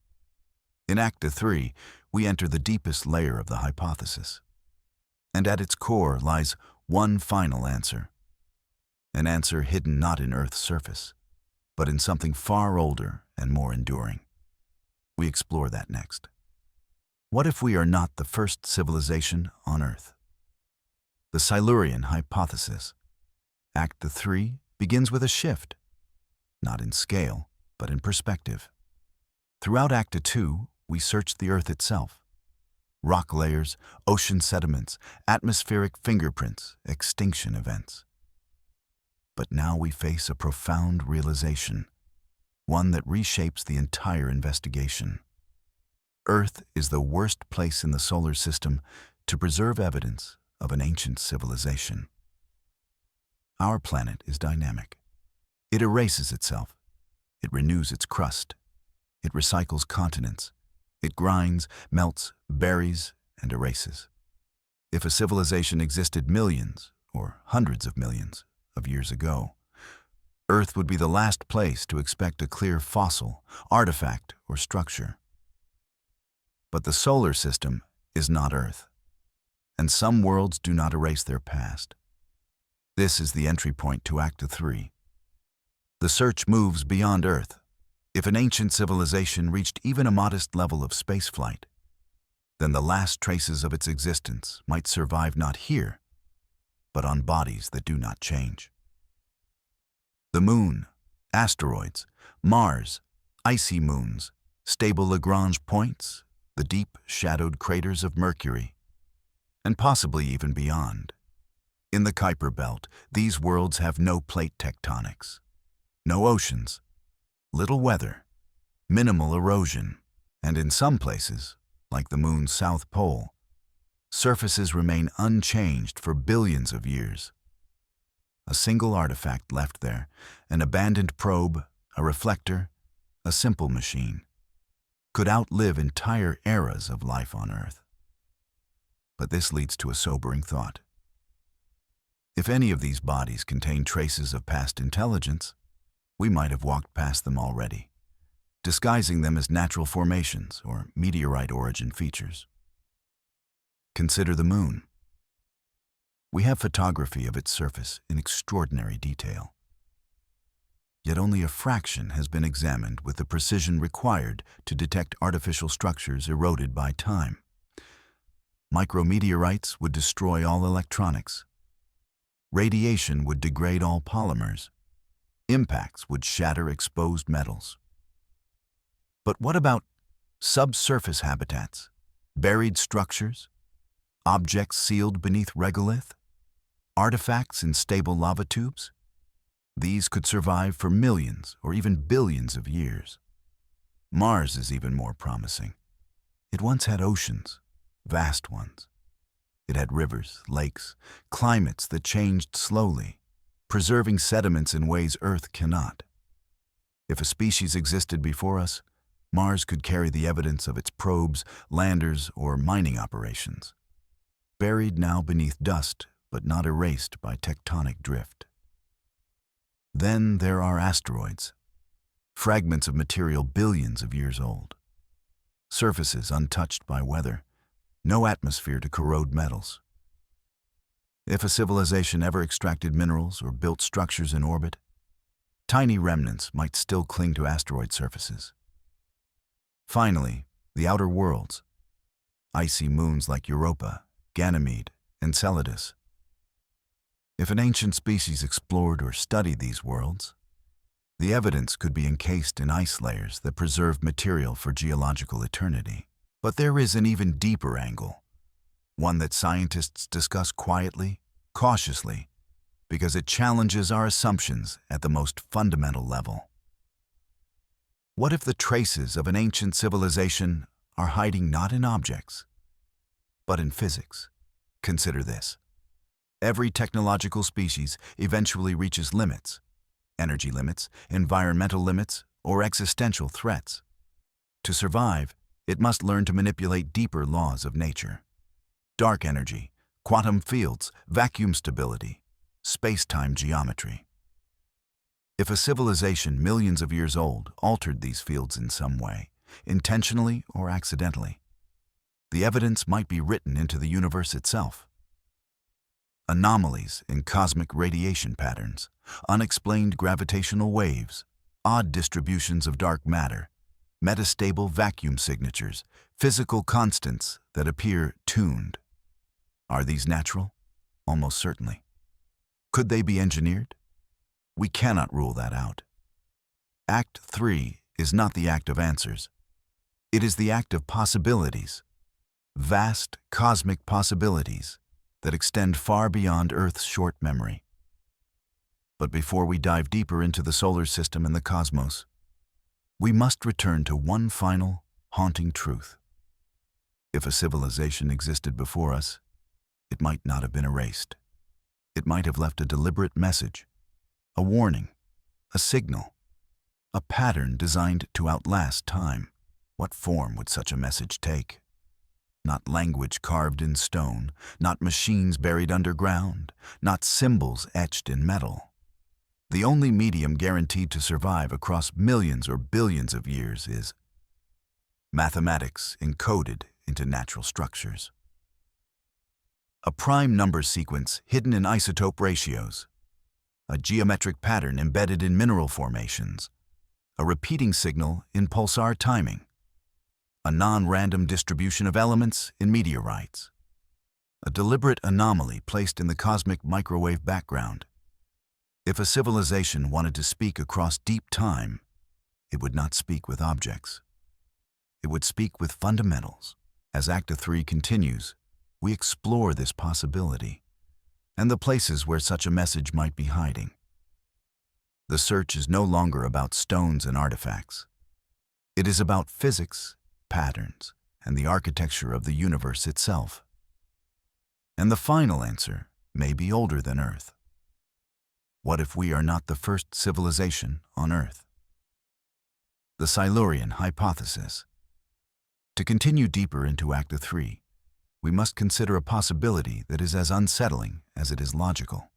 Speaker 1: In Act 3, we enter the deepest layer of the hypothesis. And at its core lies one final answer. An answer hidden not in Earth's surface, but in something far older and more enduring. We explore that next. What if we are not the first civilization on Earth? The Silurian Hypothesis. Act 3 begins with a shift, not in scale, but in perspective. Throughout Act 2, we search the Earth itself. Rock layers, ocean sediments, atmospheric fingerprints, extinction events. But now we face a profound realization, one that reshapes the entire investigation. Earth is the worst place in the solar system to preserve evidence of an ancient civilization. Our planet is dynamic. It erases itself. It renews its crust. It recycles continents. It grinds, melts, buries, and erases. If a civilization existed millions or hundreds of millions of years ago, Earth would be the last place to expect a clear fossil, artifact, or structure. But the solar system is not Earth, and some worlds do not erase their past. This is the entry point to Act 3. The search moves beyond Earth. If an ancient civilization reached even a modest level of spaceflight, then the last traces of its existence might survive not here, but on bodies that do not change. The Moon, asteroids, Mars, icy moons, stable Lagrange points, the deep, shadowed craters of Mercury, and possibly even beyond. In the Kuiper Belt, these worlds have no plate tectonics, no oceans, little weather, minimal erosion, and in some places, like the Moon's south pole, surfaces remain unchanged for billions of years. A single artifact left there, an abandoned probe, a reflector, a simple machine, could outlive entire eras of life on Earth. But this leads to a sobering thought. If any of these bodies contain traces of past intelligence, we might have walked past them already, disguising them as natural formations or meteorite origin features. Consider the Moon. We have photography of its surface in extraordinary detail. Yet only a fraction has been examined with the precision required to detect artificial structures eroded by time. Micrometeorites would destroy all electronics. Radiation would degrade all polymers. Impacts would shatter exposed metals. But what about subsurface habitats, buried structures, objects sealed beneath regolith, artifacts in stable lava tubes? These could survive for millions or even billions of years. Mars is even more promising. It once had oceans, vast ones. It had rivers, lakes, climates that changed slowly, preserving sediments in ways Earth cannot. If a species existed before us, Mars could carry the evidence of its probes, landers, or mining operations, buried now beneath dust but not erased by tectonic drift. Then there are asteroids, fragments of material billions of years old, surfaces untouched by weather, no atmosphere to corrode metals. If a civilization ever extracted minerals or built structures in orbit, tiny remnants might still cling to asteroid surfaces. Finally, the outer worlds, icy moons like Europa, Ganymede, Enceladus. If an ancient species explored or studied these worlds, the evidence could be encased in ice layers that preserve material for geological eternity. But there is an even deeper angle, one that scientists discuss quietly, cautiously, because it challenges our assumptions at the most fundamental level. What if the traces of an ancient civilization are hiding not in objects, but in physics? Consider this. Every technological species eventually reaches limits, energy limits, environmental limits, or existential threats. To survive, it must learn to manipulate deeper laws of nature. Dark energy, quantum fields, vacuum stability, space-time geometry. If a civilization millions of years old altered these fields in some way, intentionally or accidentally, the evidence might be written into the universe itself. Anomalies in cosmic radiation patterns, unexplained gravitational waves, odd distributions of dark matter, metastable vacuum signatures, physical constants that appear tuned. Are these natural? Almost certainly. Could they be engineered? We cannot rule that out. Act 3 is not the act of answers. It is the act of possibilities, vast cosmic possibilities that extend far beyond Earth's short memory. But before we dive deeper into the solar system and the cosmos, we must return to one final, haunting truth. If a civilization existed before us, it might not have been erased. It might have left a deliberate message, a warning, a signal, a pattern designed to outlast time. What form would such a message take? Not language carved in stone, not machines buried underground, not symbols etched in metal. The only medium guaranteed to survive across millions or billions of years is mathematics encoded into natural structures. A prime number sequence hidden in isotope ratios, a geometric pattern embedded in mineral formations, a repeating signal in pulsar timing, a non-random distribution of elements in meteorites, a deliberate anomaly placed in the cosmic microwave background. If a civilization wanted to speak across deep time, it would not speak with objects. It would speak with fundamentals. As Act 3 continues, we explore this possibility and the places where such a message might be hiding. The search is no longer about stones and artifacts. It is about physics, patterns, and the architecture of the universe itself. And the final answer may be older than Earth. What if we are not the first civilization on Earth? The Silurian Hypothesis. To continue deeper into Act 3, we must consider a possibility that is as unsettling as it is logical.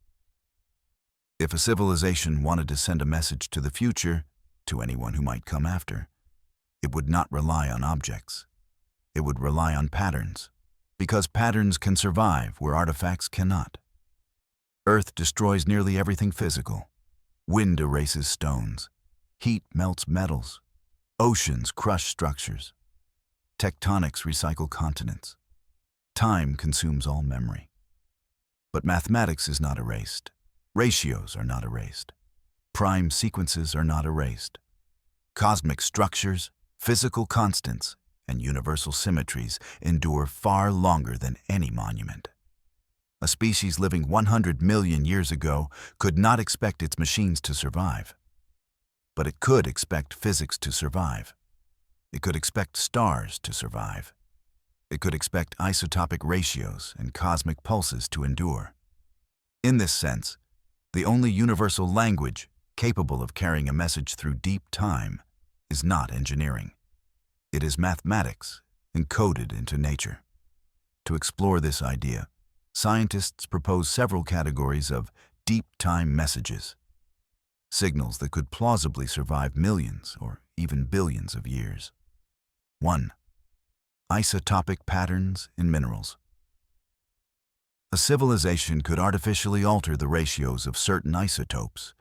Speaker 1: If a civilization wanted to send a message to the future, to anyone who might come after, it would not rely on objects. It would rely on patterns, because patterns can survive where artifacts cannot. Earth destroys nearly everything physical. Wind erases stones. Heat melts metals. Oceans crush structures. Tectonics recycle continents. Time consumes all memory. But mathematics is not erased. Ratios are not erased. Prime sequences are not erased. Cosmic structures, physical constants, and universal symmetries endure far longer than any monument. A species living 100 million years ago could not expect its machines to survive. But it could expect physics to survive. It could expect stars to survive. It could expect isotopic ratios and cosmic pulses to endure. In this sense, the only universal language capable of carrying a message through deep time is not engineering. It is mathematics encoded into nature. To explore this idea, scientists propose several categories of deep time messages, signals that could plausibly survive millions or even billions of years. 1. Isotopic patterns in minerals. A civilization could artificially alter the ratios of certain isotopes,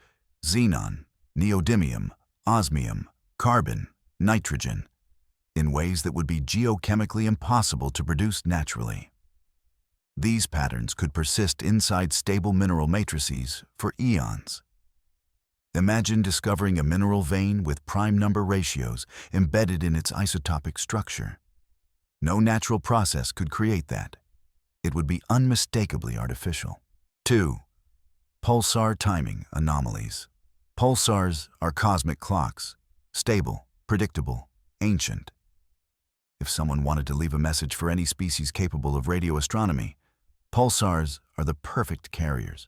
Speaker 1: xenon, neodymium, osmium, carbon, nitrogen, in ways that would be geochemically impossible to produce naturally. These patterns could persist inside stable mineral matrices for eons. Imagine discovering a mineral vein with prime number ratios embedded in its isotopic structure. No natural process could create that. It would be unmistakably artificial. 2. Pulsar timing anomalies. Pulsars are cosmic clocks, stable, predictable, ancient. If someone wanted to leave a message for any species capable of radio astronomy, pulsars are the perfect carriers.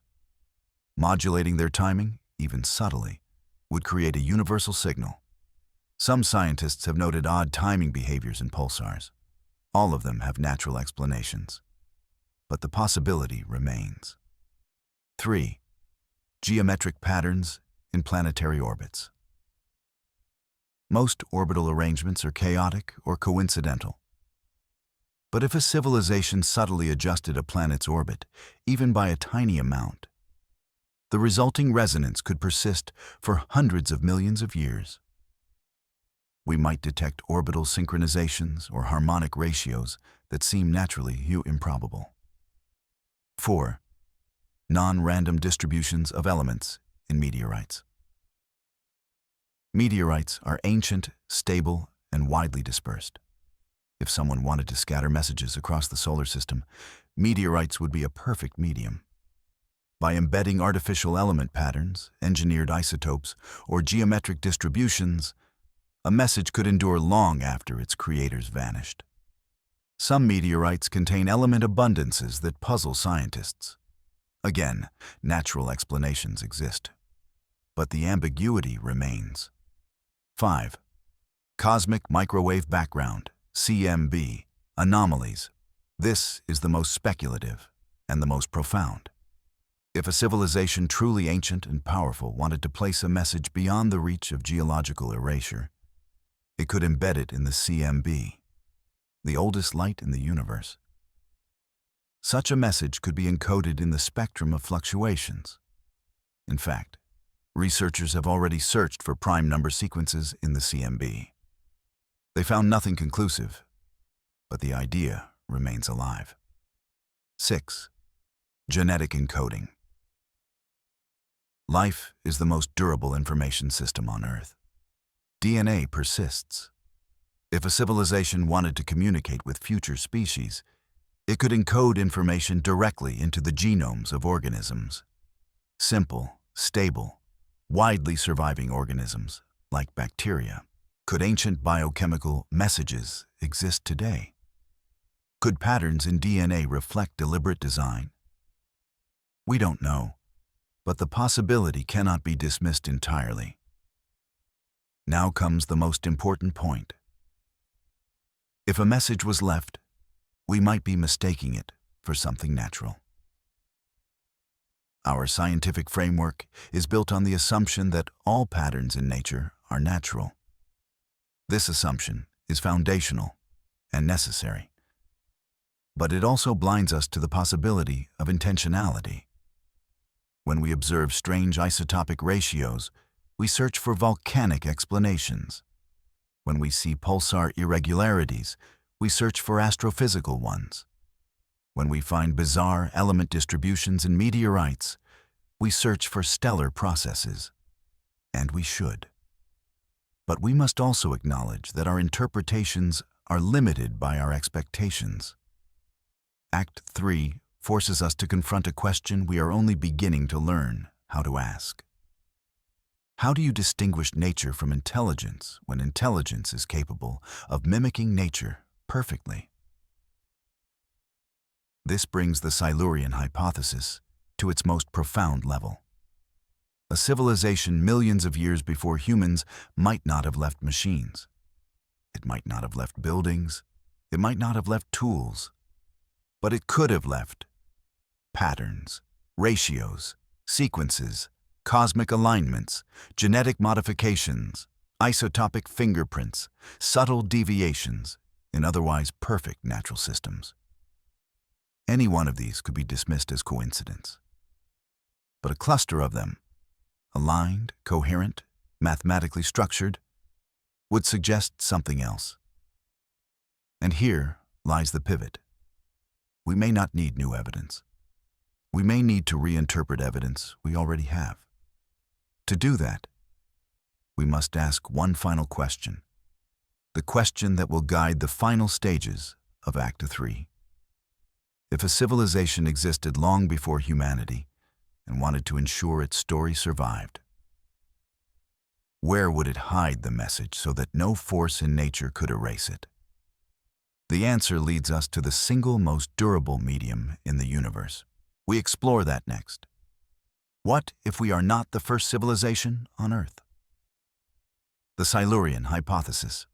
Speaker 1: Modulating their timing, even subtly, would create a universal signal. Some scientists have noted odd timing behaviors in pulsars. All of them have natural explanations. But the possibility remains. 3. Geometric patterns in planetary orbits. Most orbital arrangements are chaotic or coincidental. But if a civilization subtly adjusted a planet's orbit, even by a tiny amount, the resulting resonance could persist for hundreds of millions of years. We might detect orbital synchronizations or harmonic ratios that seem naturally improbable. 4. Non-random distributions of elements in meteorites. Meteorites are ancient, stable, and widely dispersed. If someone wanted to scatter messages across the solar system, meteorites would be a perfect medium. By embedding artificial element patterns, engineered isotopes, or geometric distributions, a message could endure long after its creators vanished. Some meteorites contain element abundances that puzzle scientists. Again, natural explanations exist, but the ambiguity remains. 5. Cosmic microwave background, CMB, anomalies. This is the most speculative and the most profound. If a civilization truly ancient and powerful wanted to place a message beyond the reach of geological erasure, it could embed it in the CMB, the oldest light in the universe. Such a message could be encoded in the spectrum of fluctuations. In fact, researchers have already searched for prime number sequences in the CMB. They found nothing conclusive, but the idea remains alive. 6. Genetic encoding. Life is the most durable information system on Earth. DNA persists. If a civilization wanted to communicate with future species, it could encode information directly into the genomes of organisms. Simple, stable, widely surviving organisms, like bacteria. Could ancient biochemical messages exist today? Could patterns in DNA reflect deliberate design? We don't know, but the possibility cannot be dismissed entirely. Now comes the most important point. If a message was left, we might be mistaking it for something natural. Our scientific framework is built on the assumption that all patterns in nature are natural. This assumption is foundational and necessary. But it also blinds us to the possibility of intentionality. When we observe strange isotopic ratios, we search for volcanic explanations. When we see pulsar irregularities, we search for astrophysical ones. When we find bizarre element distributions in meteorites, we search for stellar processes. And we should. But we must also acknowledge that our interpretations are limited by our expectations. Act 3 forces us to confront a question we are only beginning to learn how to ask. How do you distinguish nature from intelligence when intelligence is capable of mimicking nature perfectly? This brings the Silurian Hypothesis to its most profound level. A civilization millions of years before humans might not have left machines. It might not have left buildings. It might not have left tools. But it could have left patterns, ratios, sequences, cosmic alignments, genetic modifications, isotopic fingerprints, subtle deviations in otherwise perfect natural systems. Any one of these could be dismissed as coincidence. But a cluster of them, aligned, coherent, mathematically structured, would suggest something else. And here lies the pivot. We may not need new evidence. We may need to reinterpret evidence we already have. To do that, we must ask one final question, the question that will guide the final stages of Act 3. If a civilization existed long before humanity and wanted to ensure its story survived, where would it hide the message so that no force in nature could erase it? The answer leads us to the single most durable medium in the universe. We explore that next. What if we are not the first civilization on Earth? The Silurian Hypothesis.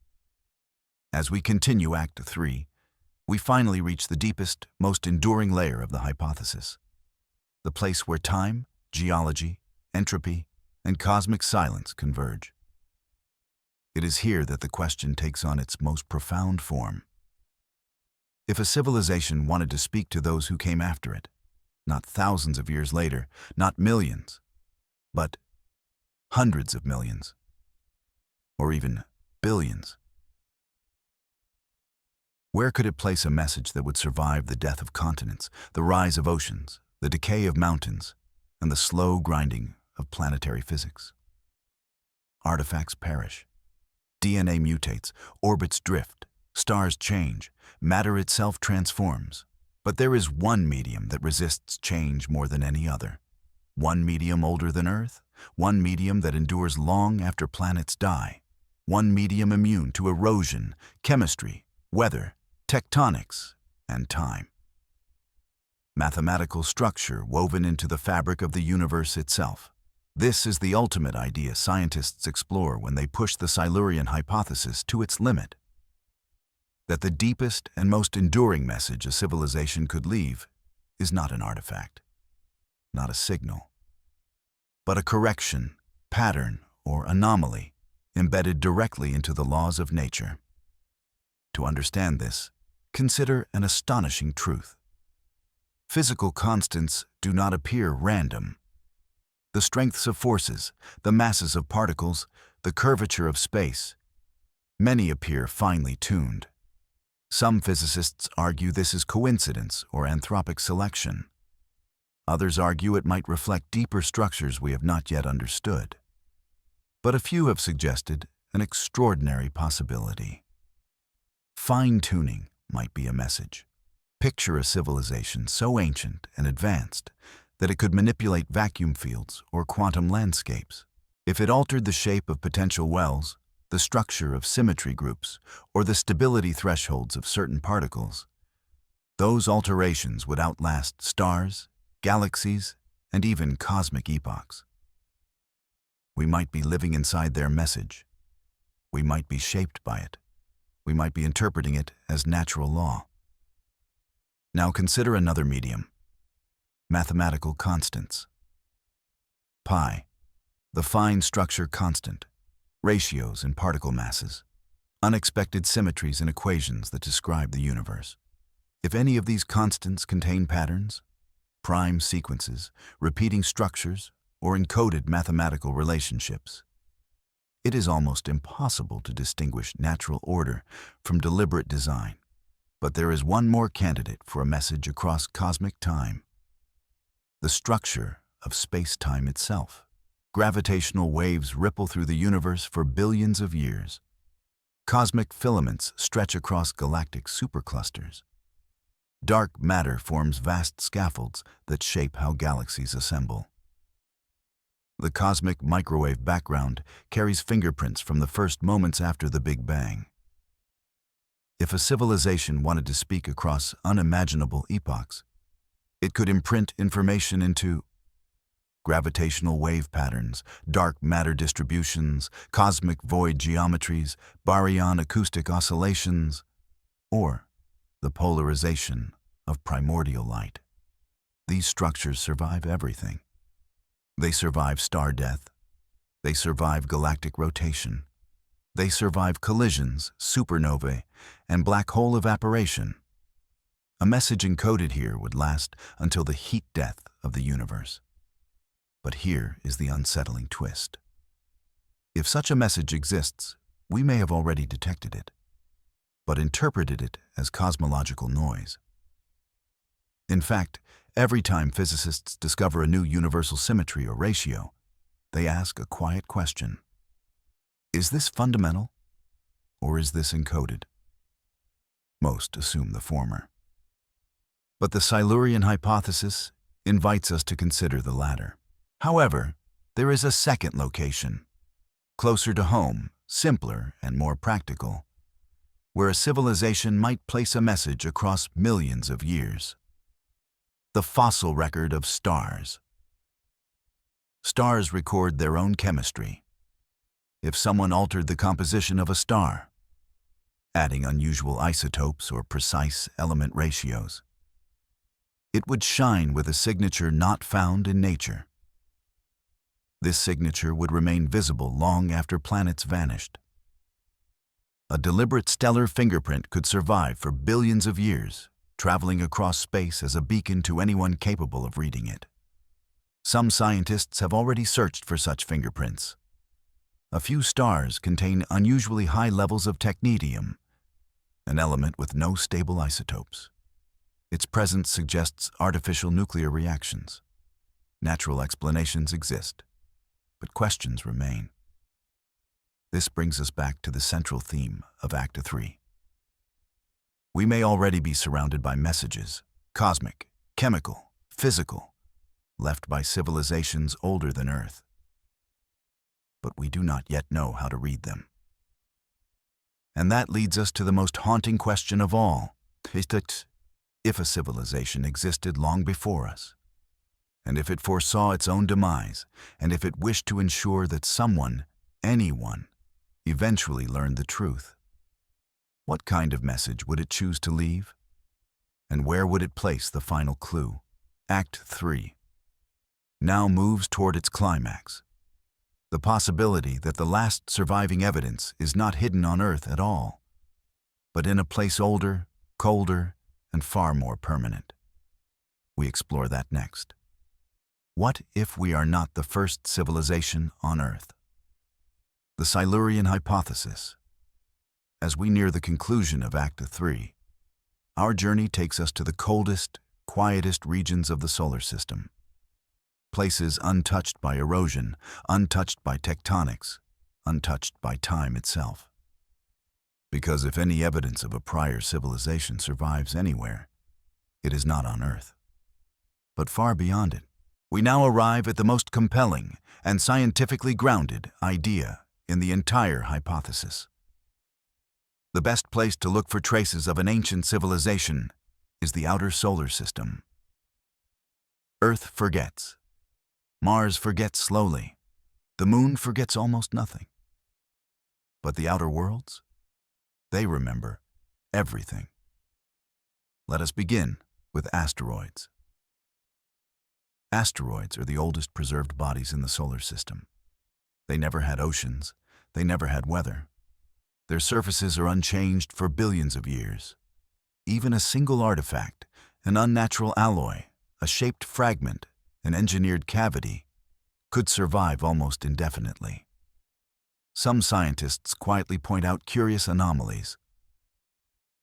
Speaker 1: As we continue Act 3, we finally reach the deepest, most enduring layer of the hypothesis, the place where time, geology, entropy, and cosmic silence converge. It is here that the question takes on its most profound form. If a civilization wanted to speak to those who came after it, not thousands of years later, not millions, but hundreds of millions, or even billions, where could it place a message that would survive the death of continents, the rise of oceans, the decay of mountains, and the slow grinding of planetary physics? Artifacts perish. DNA mutates, orbits drift, stars change, matter itself transforms. But there is one medium that resists change more than any other. One medium older than Earth, one medium that endures long after planets die, one medium immune to erosion, chemistry, weather, tectonics, and time. Mathematical structure woven into the fabric of the universe itself. This is the ultimate idea scientists explore when they push the Silurian Hypothesis to its limit. That the deepest and most enduring message a civilization could leave is not an artifact, not a signal, but a correction, pattern, or anomaly embedded directly into the laws of nature. To understand this, consider an astonishing truth. Physical constants do not appear random. The strengths of forces, the masses of particles, the curvature of space, many appear finely tuned. Some physicists argue this is coincidence or anthropic selection. Others argue it might reflect deeper structures we have not yet understood. But a few have suggested an extraordinary possibility. Fine-tuning might be a message. Picture a civilization so ancient and advanced that it could manipulate vacuum fields or quantum landscapes. If it altered the shape of potential wells, the structure of symmetry groups, or the stability thresholds of certain particles, those alterations would outlast stars, galaxies, and even cosmic epochs. We might be living inside their message. We might be shaped by it. We might be interpreting it as natural law. Now consider another medium: mathematical constants. Pi, the fine structure constant, ratios in particle masses, unexpected symmetries in equations that describe the universe. If any of these constants contain patterns, prime sequences, repeating structures, or encoded mathematical relationships, it is almost impossible to distinguish natural order from deliberate design. But there is one more candidate for a message across cosmic time: the structure of space-time itself. Gravitational waves ripple through the universe for billions of years. Cosmic filaments stretch across galactic superclusters. Dark matter forms vast scaffolds that shape how galaxies assemble. The cosmic microwave background carries fingerprints from the first moments after the Big Bang. If a civilization wanted to speak across unimaginable epochs, it could imprint information into gravitational wave patterns, dark matter distributions, cosmic void geometries, baryon acoustic oscillations, or the polarization of primordial light. These structures survive everything. They survive star death. They survive galactic rotation. They survive collisions, supernovae, and black hole evaporation. A message encoded here would last until the heat death of the universe. But here is the unsettling twist. If such a message exists, we may have already detected it, but interpreted it as cosmological noise. In fact, every time physicists discover a new universal symmetry or ratio, they ask a quiet question: is this fundamental, or is this encoded? Most assume the former. But the Silurian Hypothesis invites us to consider the latter. However, there is a second location, closer to home, simpler and more practical, where a civilization might place a message across millions of years: the fossil record of stars. Stars record their own chemistry. If someone altered the composition of a star, adding unusual isotopes or precise element ratios, it would shine with a signature not found in nature. This signature would remain visible long after planets vanished. A deliberate stellar fingerprint could survive for billions of years, traveling across space as a beacon to anyone capable of reading it. Some scientists have already searched for such fingerprints. A few stars contain unusually high levels of technetium, an element with no stable isotopes. Its presence suggests artificial nuclear reactions. Natural explanations exist, but questions remain. This brings us back to the central theme of Act 3. We may already be surrounded by messages, cosmic, chemical, physical, left by civilizations older than Earth. But we do not yet know how to read them. And that leads us to the most haunting question of all: if a civilization existed long before us, and if it foresaw its own demise, and if it wished to ensure that someone, anyone, eventually learned the truth, what kind of message would it choose to leave? And where would it place the final clue? Act 3 now moves toward its climax: the possibility that the last surviving evidence is not hidden on Earth at all, but in a place older, colder, and far more permanent. We explore that next. What if we are not the first civilization on Earth? The Silurian Hypothesis. As we near the conclusion of Act 3, our journey takes us to the coldest, quietest regions of the solar system. Places untouched by erosion, untouched by tectonics, untouched by time itself. Because if any evidence of a prior civilization survives anywhere, it is not on Earth, but far beyond it. We now arrive at the most compelling and scientifically grounded idea in the entire hypothesis. The best place to look for traces of an ancient civilization is the outer solar system. Earth forgets. Mars forgets slowly. The Moon forgets almost nothing. But the outer worlds? They remember everything. Let us begin with asteroids. Asteroids are the oldest preserved bodies in the solar system. They never had oceans. They never had weather. Their surfaces are unchanged for billions of years. Even a single artifact, an unnatural alloy, a shaped fragment, an engineered cavity, could survive almost indefinitely. Some scientists quietly point out curious anomalies.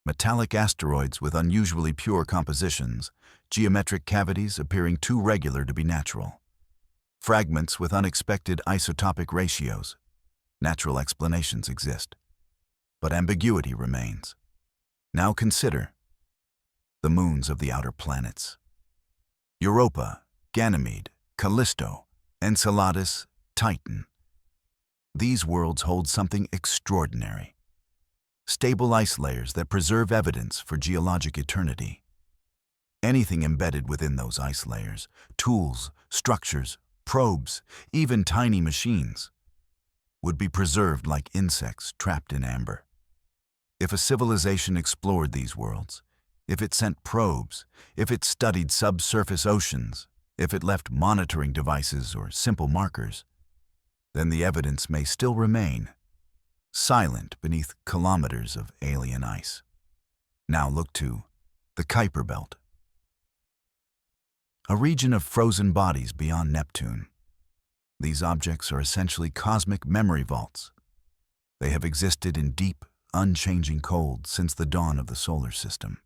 Speaker 1: Metallic asteroids with unusually pure compositions, geometric cavities appearing too regular to be natural. Fragments with unexpected isotopic ratios. Natural explanations exist, but ambiguity remains. Now consider the moons of the outer planets. Europa, Ganymede, Callisto, Enceladus, Titan. These worlds hold something extraordinary. Stable ice layers that preserve evidence for geologic eternity. Anything embedded within those ice layers, tools, structures, probes, even tiny machines, would be preserved like insects trapped in amber. If a civilization explored these worlds, if it sent probes, if it studied subsurface oceans, if it left monitoring devices or simple markers, then the evidence may still remain, silent beneath kilometers of alien ice. Now look to the Kuiper Belt, a region of frozen bodies beyond Neptune. These objects are essentially cosmic memory vaults. They have existed in deep, unchanging cold since the dawn of the solar system.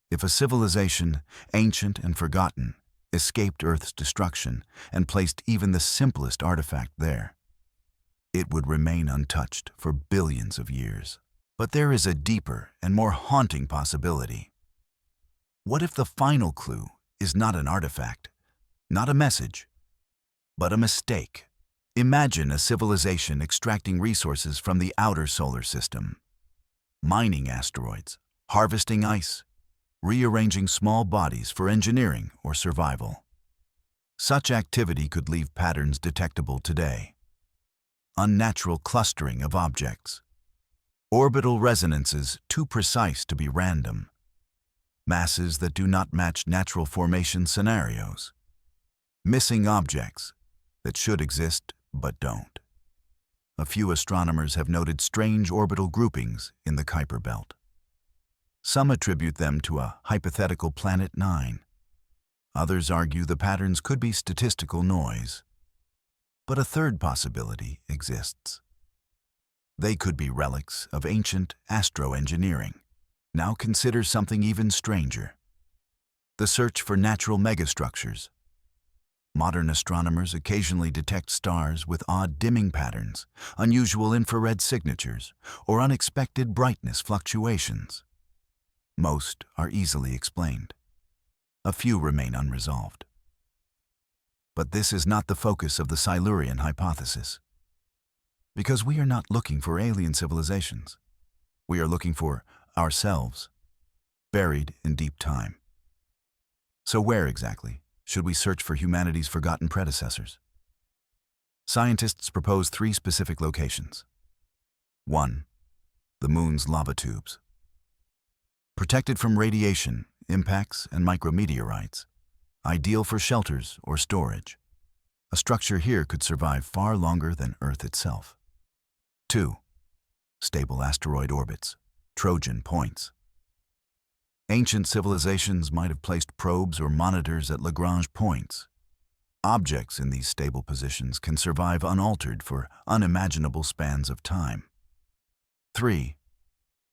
Speaker 1: If a civilization, ancient and forgotten, escaped Earth's destruction and placed even the simplest artifact there, it would remain untouched for billions of years. But there is a deeper and more haunting possibility. What if the final clue is not an artifact, not a message, but a mistake? Imagine a civilization extracting resources from the outer solar system, mining asteroids, harvesting ice, rearranging small bodies for engineering or survival. Such activity could leave patterns detectable today. Unnatural clustering of objects, orbital resonances too precise to be random, masses that do not match natural formation scenarios, missing objects that should exist but don't. A few astronomers have noted strange orbital groupings in the Kuiper Belt. Some attribute them to a hypothetical Planet 9. Others argue the patterns could be statistical noise. But a third possibility exists. They could be relics of ancient astroengineering. Now consider something even stranger. The search for natural megastructures. Modern astronomers occasionally detect stars with odd dimming patterns, unusual infrared signatures, or unexpected brightness fluctuations. Most are easily explained. A few remain unresolved. But this is not the focus of the Silurian hypothesis. Because we are not looking for alien civilizations. We are looking for ourselves, buried in deep time. So where exactly should we search for humanity's forgotten predecessors? Scientists propose 3 specific locations. 1. The Moon's lava tubes. Protected from radiation, impacts, and micrometeorites, ideal for shelters or storage. A structure here could survive far longer than Earth itself. 2. Stable asteroid orbits, Trojan points. Ancient civilizations might have placed probes or monitors at Lagrange points. Objects in these stable positions can survive unaltered for unimaginable spans of time. 3.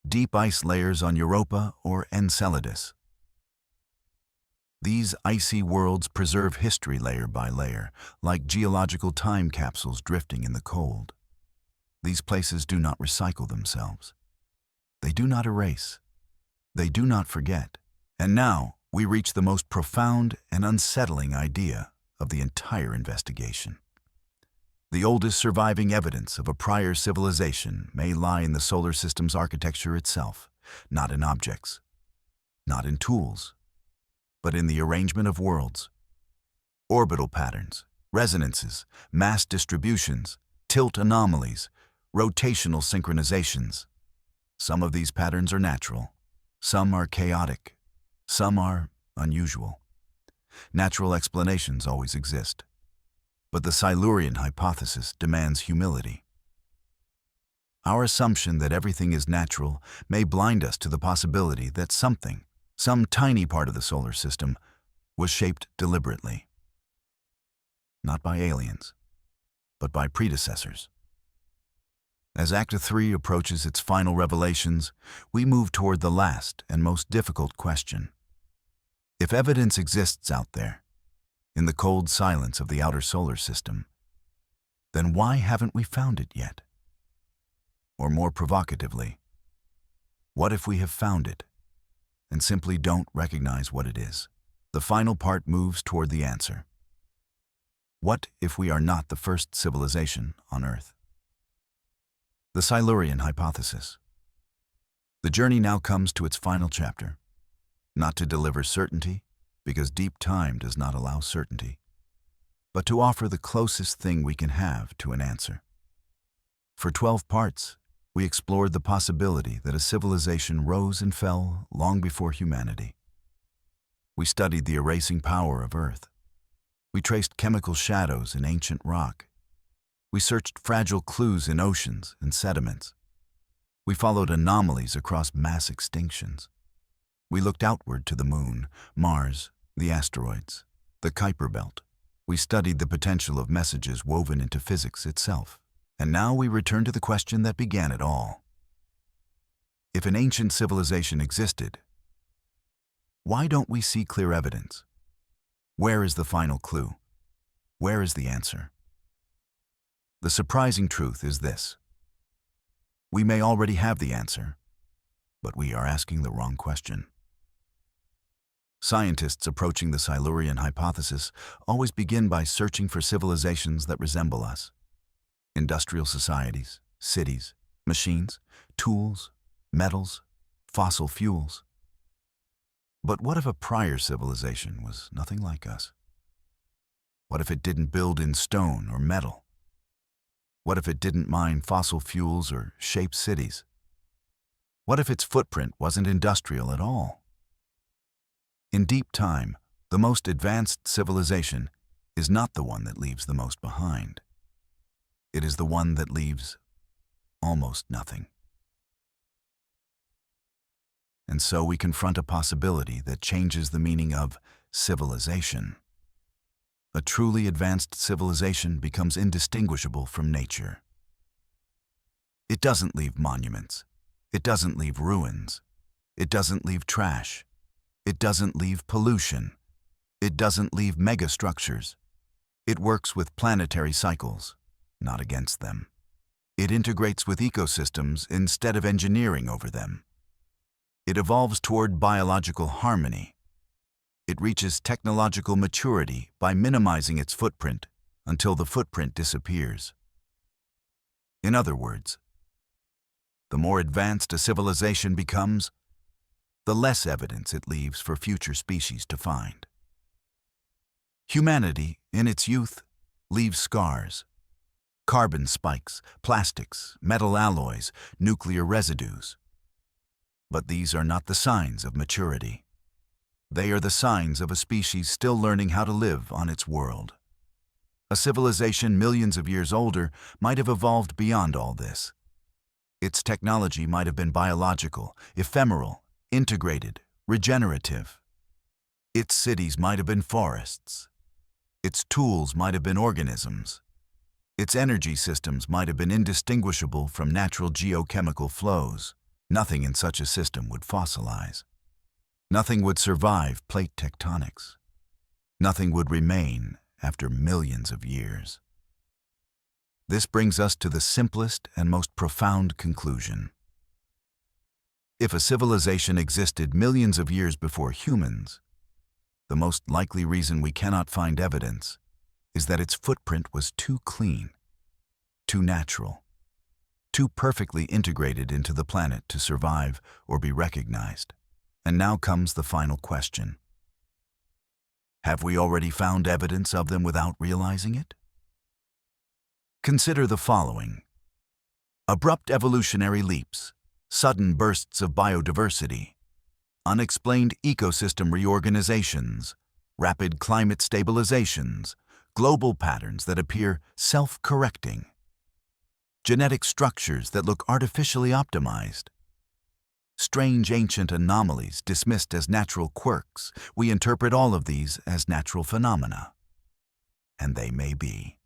Speaker 1: Deep ice layers on Europa or Enceladus. These icy worlds preserve history layer by layer, like geological time capsules drifting in the cold. These places do not recycle themselves. They do not erase. They do not forget. And now we reach the most profound and unsettling idea of the entire investigation. The oldest surviving evidence of a prior civilization may lie in the solar system's architecture itself, not in objects, not in tools, but in the arrangement of worlds. Orbital patterns, resonances, mass distributions, tilt anomalies, rotational synchronizations. Some of these patterns are natural, some are chaotic, some are unusual. Natural explanations always exist, but the Silurian hypothesis demands humility. Our assumption that everything is natural may blind us to the possibility that something, some tiny part of the solar system, was shaped deliberately. Not by aliens, but by predecessors. As Act 3 approaches its final revelations, we move toward the last and most difficult question. If evidence exists out there, in the cold silence of the outer solar system, then why haven't we found it yet? Or more provocatively, what if we have found it and simply don't recognize what it is? The final part moves toward the answer. What if we are not the first civilization on Earth? The Silurian Hypothesis. The journey now comes to its final chapter, not to deliver certainty, because deep time does not allow certainty, but to offer the closest thing we can have to an answer. For 12 parts, we explored the possibility that a civilization rose and fell long before humanity. We studied the erasing power of Earth. We traced chemical shadows in ancient rock. We searched fragile clues in oceans and sediments. We followed anomalies across mass extinctions. We looked outward to the Moon, Mars, the asteroids, the Kuiper Belt. We studied the potential of messages woven into physics itself. And now we return to the question that began it all. If an ancient civilization existed, why don't we see clear evidence? Where is the final clue? Where is the answer? The surprising truth is this. We may already have the answer, but we are asking the wrong question. Scientists approaching the Silurian hypothesis always begin by searching for civilizations that resemble us. Industrial societies, cities, machines, tools, metals, fossil fuels. But what if a prior civilization was nothing like us? What if it didn't build in stone or metal? What if it didn't mine fossil fuels or shape cities? What if its footprint wasn't industrial at all? In deep time, the most advanced civilization is not the one that leaves the most behind. It is the one that leaves almost nothing. And so we confront a possibility that changes the meaning of civilization. A truly advanced civilization becomes indistinguishable from nature. It doesn't leave monuments. It doesn't leave ruins. It doesn't leave trash. It doesn't leave pollution. It doesn't leave megastructures. It works with planetary cycles, not against them. It integrates with ecosystems instead of engineering over them. It evolves toward biological harmony. It reaches technological maturity by minimizing its footprint until the footprint disappears. In other words, the more advanced a civilization becomes, the less evidence it leaves for future species to find. Humanity, in its youth, leaves scars. Carbon spikes, plastics, metal alloys, nuclear residues. But these are not the signs of maturity. They are the signs of a species still learning how to live on its world. A civilization millions of years older might have evolved beyond all this. Its technology might have been biological, ephemeral, integrated, regenerative. Its cities might have been forests. Its tools might have been organisms. Its energy systems might have been indistinguishable from natural geochemical flows. Nothing in such a system would fossilize. Nothing would survive plate tectonics. Nothing would remain after millions of years. This brings us to the simplest and most profound conclusion. If a civilization existed millions of years before humans, the most likely reason we cannot find evidence is that its footprint was too clean, too natural, too perfectly integrated into the planet to survive or be recognized. And now comes the final question. Have we already found evidence of them without realizing it? Consider the following. Abrupt evolutionary leaps, sudden bursts of biodiversity, unexplained ecosystem reorganizations, rapid climate stabilizations, global patterns that appear self-correcting, genetic structures that look artificially optimized, strange ancient anomalies dismissed as natural quirks. We interpret all of these as natural phenomena. And they may be.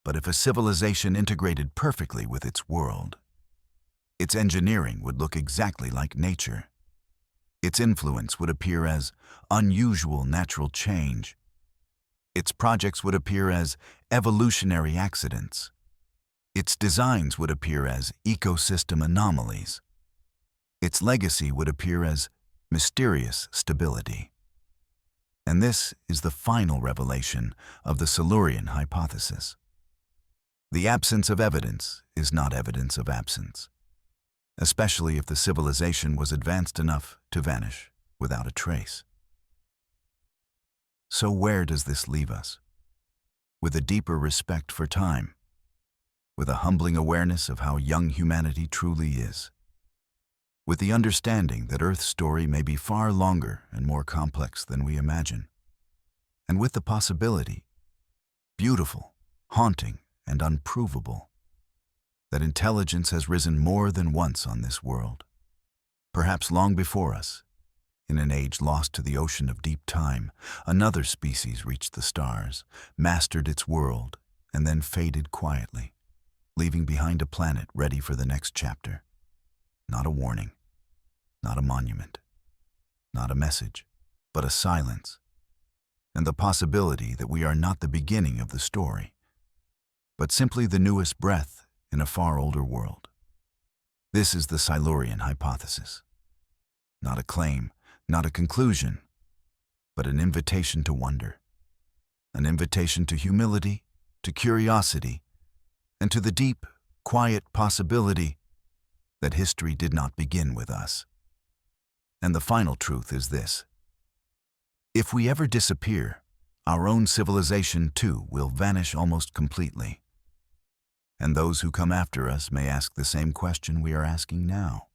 Speaker 1: But if a civilization integrated perfectly with its world, its engineering would look exactly like nature. Its influence would appear as unusual natural change. Its projects would appear as evolutionary accidents. Its designs would appear as ecosystem anomalies. Its legacy would appear as mysterious stability. And this is the final revelation of the Silurian Hypothesis. The absence of evidence is not evidence of absence, especially if the civilization was advanced enough to vanish without a trace. So where does this leave us? With a deeper respect for time, with a humbling awareness of how young humanity truly is, with the understanding that Earth's story may be far longer and more complex than we imagine, and with the possibility, beautiful, haunting, and unprovable, that intelligence has risen more than once on this world, perhaps long before us. In an age lost to the ocean of deep time, another species reached the stars, mastered its world, and then faded quietly, leaving behind a planet ready for the next chapter. Not a warning, not a monument, not a message, but a silence, and the possibility that we are not the beginning of the story, but simply the newest breath in a far older world. This is the Silurian Hypothesis. Not a claim, not a conclusion, but an invitation to wonder, an invitation to humility, to curiosity, and to the deep, quiet possibility that history did not begin with us. And the final truth is this: if we ever disappear, our own civilization too will vanish almost completely. And those who come after us may ask the same question we are asking now.